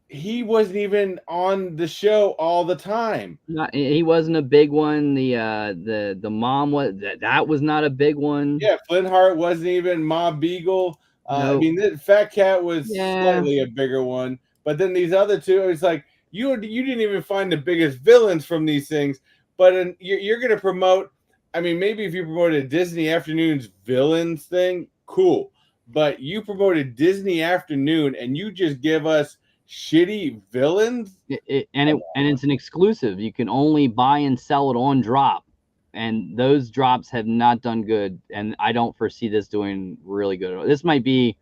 He wasn't even on the show all the time. He wasn't a big one. The mom was that was not a big one. Yeah, Flintheart wasn't even. Ma Beagle. Nope. I mean, the Fat Cat was slightly a bigger one, but then these other two, it's like you didn't even find the biggest villains from these things. But you're going to promote. I mean, maybe if you promoted Disney Afternoon's villains thing, cool. But you promoted Disney Afternoon, and you just give us shitty villains, and it's an exclusive. You can only buy and sell it on drop, and those drops have not done good. And I don't foresee this doing really good. This might be,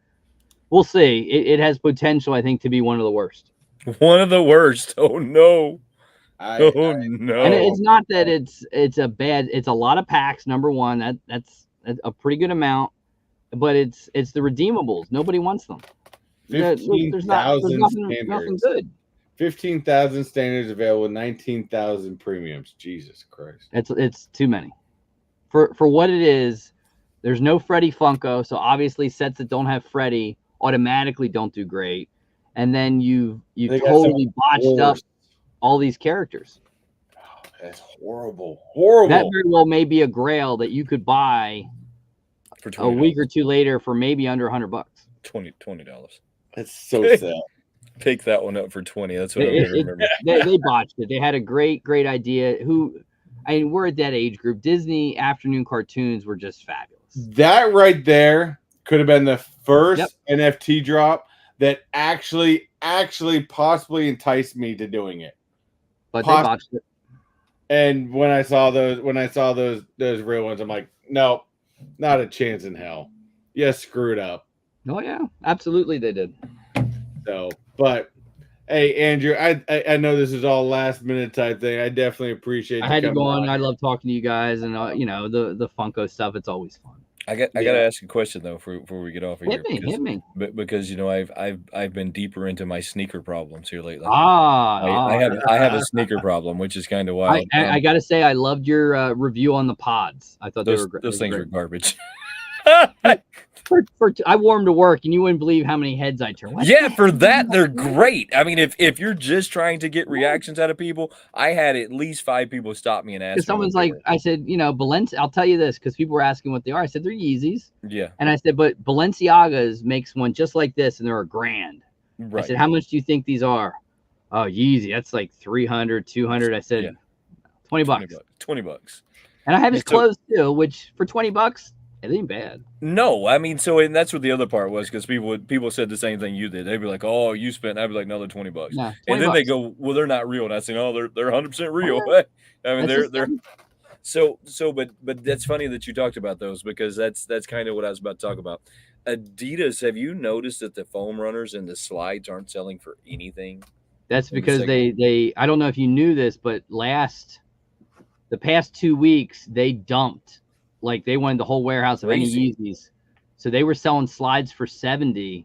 we'll see. It has potential, I think, to be one of the worst. One of the worst. Oh no. No. And it's not that it's a bad. It's a lot of packs. Number one, that's a pretty good amount, but it's the redeemables. Nobody wants them. 15,000 standards. Good. 15,000 standards available, 19,000 premiums. Jesus Christ. It's too many. For what it is, there's no Freddy Funko, so obviously sets that don't have Freddy automatically don't do great. And then you totally botched up all these characters. Oh, that's horrible. Horrible. That very well may be a grail that you could buy for a week or two later for maybe under $100. $20. That's so sad. Pick that one up for 20. That's what I remember. They botched it. They had a great idea. We're at that age group. Disney Afternoon cartoons were just fabulous. That right there could have been the first NFT drop that actually possibly enticed me to doing it. But they botched it. And when I saw those real ones, I'm like, no, not a chance in hell. You screwed up. Oh yeah, absolutely they did. So, but hey, Andrew, I know this is all last minute type thing. I definitely appreciate. I had to go on. I love talking to you guys, and the Funko stuff. It's always fun. I got to ask a question though before we get off of here. Hit me. Because I've been deeper into my sneaker problems here lately. I have a sneaker problem, which is kind of wild. I got to say, I loved your review on the pods. I thought those things were garbage. I wore them to work, and you wouldn't believe how many heads I turned. Yeah, for that they're great. I mean, if you're just trying to get reactions out of people, I had at least 5 people stop me and ask. Someone's like, I said, Balenciaga. I'll tell you this because people were asking what they are. I said they're Yeezys. Yeah. And I said, but Balenciaga's makes one just like this, and they're $1,000. Right. I said, how much do you think these are? Oh, Yeezy, that's like 300, 200. I said, $20. $20. And I have his clothes too, which for $20. It ain't bad. No, I mean, and that's what the other part was, because people said the same thing you did. They'd be like, "Oh, you spent." I'd be like, "No, they're $20." Nah, and then they go, "Well, they're not real." And I say, "No, they're 100% real." I mean, they're so. But that's funny that you talked about those, because that's kind of what I was about to talk about. Adidas, have you noticed that the foam runners and the slides aren't selling for anything? That's because they I don't know if you knew this, but the past 2 weeks they dumped. Like they wanted the whole warehouse of any Yeezys. So they were selling slides for $70.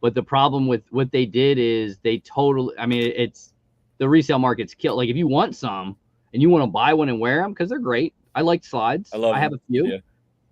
But the problem with what they did is it's the resale market's killed. Like if you want some and you want to buy one and wear them, because they're great. I like slides. I have a few. Yeah.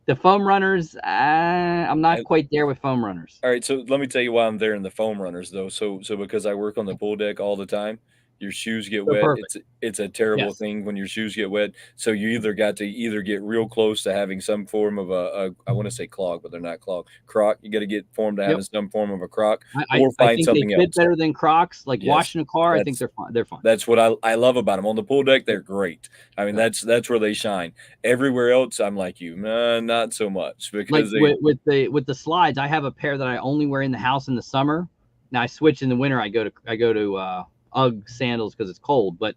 The foam runners, I'm not quite there with foam runners. All right, so let me tell you why I'm there in the foam runners though. So because I work on the pool deck all the time, Your shoes get They're wet. perfect. It's a terrible Yes. thing when your shoes get wet. So you either got to either get real close to having some form of a I want to say clog, but they're not clog. Croc. You got to get formed to having Yep. some form of a croc, I or I find think they something fit else. better than Crocs. Like Yes, washing a car, I think that's they're fine. They're fine. that's what I love about them. On the pool deck, they're great. I mean, Yeah. that's where they shine. Everywhere else, I'm like you, nah, not so much Like because they with the slides, I have a pair that I only wear in the house in the summer. Now I switch in the winter. I go to UGG sandals because it's cold, but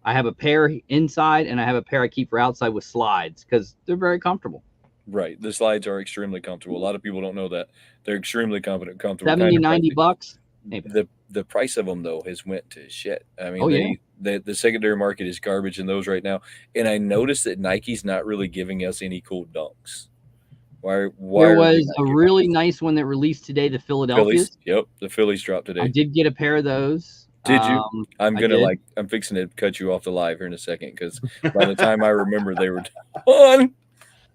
I have a pair inside and I have a pair I keep for outside with slides because they're very comfortable. right. The slides are extremely comfortable. A lot of people don't know that they're extremely comfortable, 70, kind of 90 pricey. bucks. Maybe. The price of them though has went to shit. I mean, Oh yeah. the secondary market is garbage in those right now. And I noticed that Nike's not really giving us any cool dunks. Why There are they was not a giving really us nice one that released today, the Phillies? Philadelphias. Yep, the Phillies dropped I today. did get a pair of those. Did you? I'm I gonna did. I'm fixing to cut you off the live here in a second because by the time I remember they were done.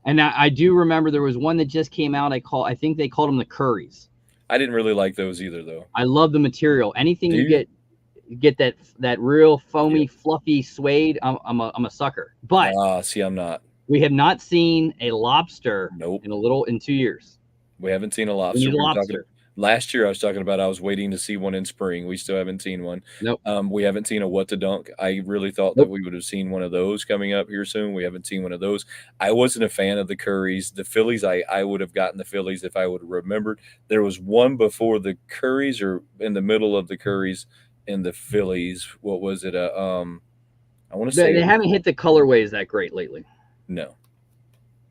And I do remember there was one that just came out. I think they called them the Curries. I didn't really like those either though. I love the material. Anything Do you you? get that real foamy, Yep. fluffy suede, I'm a sucker. But See, I'm not. we have not seen a lobster Nope. in 2 years. We haven't seen a We lobster. need a We were talking lobster. last year. I was talking about I was waiting to see one in spring. We still haven't seen one. Nope. We haven't seen a what to dunk. I really thought that Nope. we would have seen one of those coming up here soon. We haven't seen one of those. I wasn't a fan of the Curries. The Phillies, I would have gotten the Phillies if I would have remembered. There was one before the Curries or in the middle of the Curries and the Phillies. What was it? I want to say They haven't hit the colorways that great lately. no.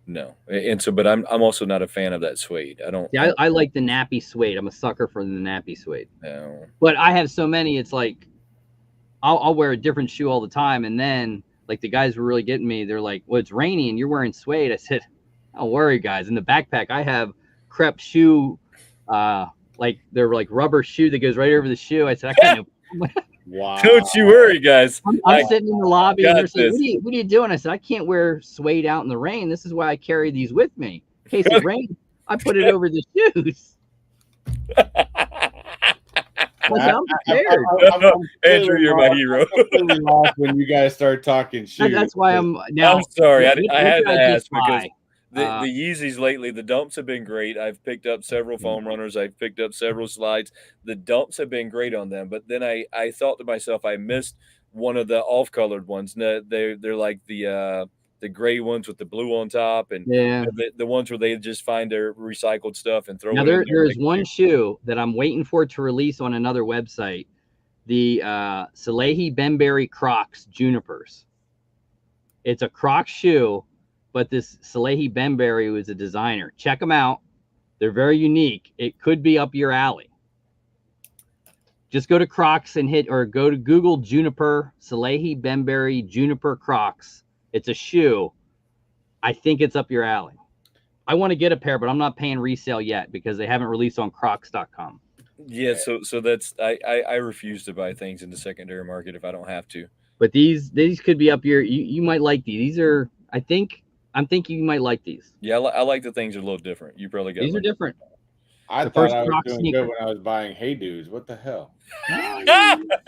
No, and so, but I'm also not a fan of that suede. I don't. Yeah, I like the nappy suede. I'm a sucker for the nappy suede. No. But I have so many. It's like I'll wear a different shoe all the time, and then like the guys were really getting me. They're like, "Well, it's rainy and you're wearing suede." I said, "Don't worry, guys. In the backpack, I have crepe shoe, like they're like rubber shoe that goes right over the shoe." I said, "I got no." Wow. Don't you worry, guys. I'm sitting in the lobby and got they're saying, this. what are you doing? I said, I can't wear suede out in the rain. This is why I carry these with me. In case it rains, I put it over the shoes. I'm prepared. Andrew, you're my hero. I'm completely lost when you guys start talking shoes. That's why I'm now. I'm sorry. I what had did to I ask just because buy? the Yeezys lately, the dumps have been great. I've picked up several foam runners. I've picked up several slides. The dumps have been great on them. But then I thought to myself, I missed one of the off-colored ones. They're like the gray ones with the blue on top, and Yeah. the ones where they just find their recycled stuff and throw Now it in there is one shoe that I'm waiting for to release on another website. The Salehi Benberry Crocs Junipers. It's a Croc shoe, but this Salehi Benberry was a designer. Check them out. They're very unique. It could be up your alley. Just go to Crocs and go to Google Juniper, Salehi Benberry Juniper Crocs. It's a shoe. I think it's up your alley. I want to get a pair, but I'm not paying resale yet because they haven't released on crocs.com. Yeah, so that's I refuse to buy things in the secondary market if I don't have to. But these could be up your. You might like these. These are. I'm thinking you might like these. Yeah, I like the things that are a little different. You probably got These are different. I The thought first I was Croc doing sneaker. good when I was buying Hey Dudes. What the hell?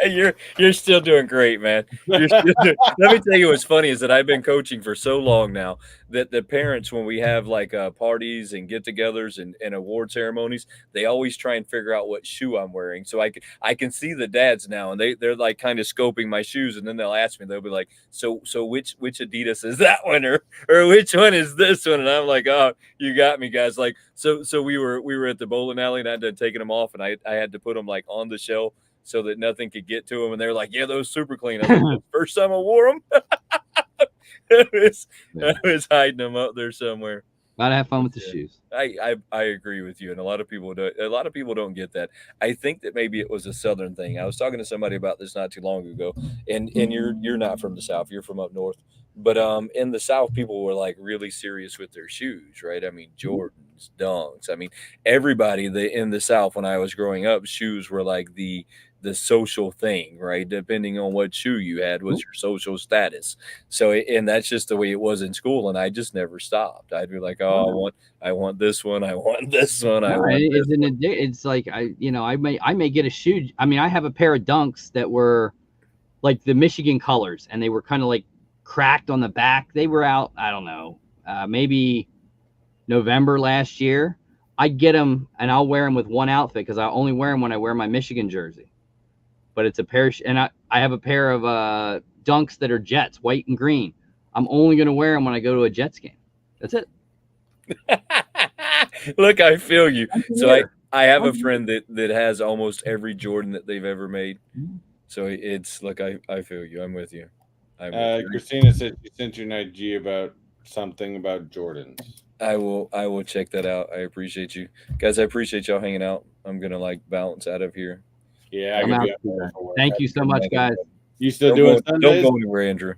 You're still doing great, man. Let me tell you what's funny is that I've been coaching for so long now that the parents, when we have like parties and get-togethers and award ceremonies, they always try and figure out what shoe I'm wearing. So I can see the dads now, and they're like kind of scoping my shoes, and then they'll ask me, they'll be like, so which Adidas is that one, or which one is this one? And I'm like, oh, you got me, guys. Like so we were at the bowling alley, and I had to taking them off, and I had to put them like on the shelf so that nothing could get to them. And they're like, yeah, those super clean. I was like, first time I wore them. I was hiding them up there somewhere. Gotta have fun with the shoes. I agree with you, and a lot of people don't get that. I think that maybe it was a Southern thing. I was talking to somebody about this not too long ago, and you're not from the South, you're from up north, but in the South, people were like really serious with their shoes, right? I mean, Jordans, Dunks. I mean, everybody in the South when I was growing up, shoes were like the social thing, right? Depending on what shoe you had was your social status. So, and that's just the way it was in school. And I just never stopped. I'd be like, oh, I want this one. I want this one. It's like I may get a shoe. I mean, I have a pair of Dunks that were like the Michigan colors, and they were kind of like cracked on the back. They were out, I don't know, maybe November last year. I'd get them and I'll wear them with one outfit because I only wear them when I wear my Michigan jersey. But it's a pair of, and I have a pair of Dunks that are Jets, white and green. I'm only going to wear them when I go to a Jets game. That's it. Look, I feel you. So I have a friend that has almost every Jordan that they've ever made. So it's look, I feel you. I'm with you. Christina said she sent you an IG about something about Jordans. I will check that out. I appreciate you guys. I appreciate y'all hanging out. I'm gonna bounce out of here. Yeah, thank you so much, guys. You still doing Sundays? Don't go anywhere, Andrew.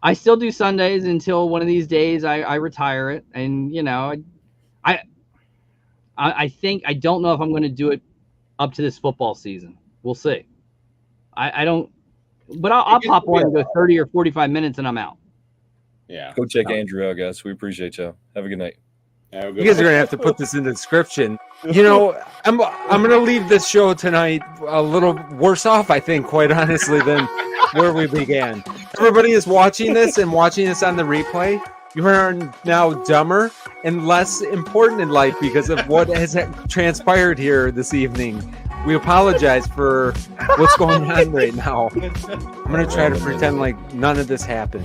I still do Sundays until one of these days I retire it, and I think I don't know if I'm going to do it up to this football season. We'll see. I don't, but I'll pop on and go 30 or 45 minutes and I'm out. Yeah. Go check Andrew out, guys. We appreciate y'all. Have a good night. You guys are gonna have to put this in the description. I'm gonna leave this show tonight a little worse off, I think, quite honestly, than where we began. Everybody is watching this and watching this on the replay. You are now dumber and less important in life because of what has transpired here this evening. We apologize for what's going on right now. I'm gonna try to pretend like none of this happened.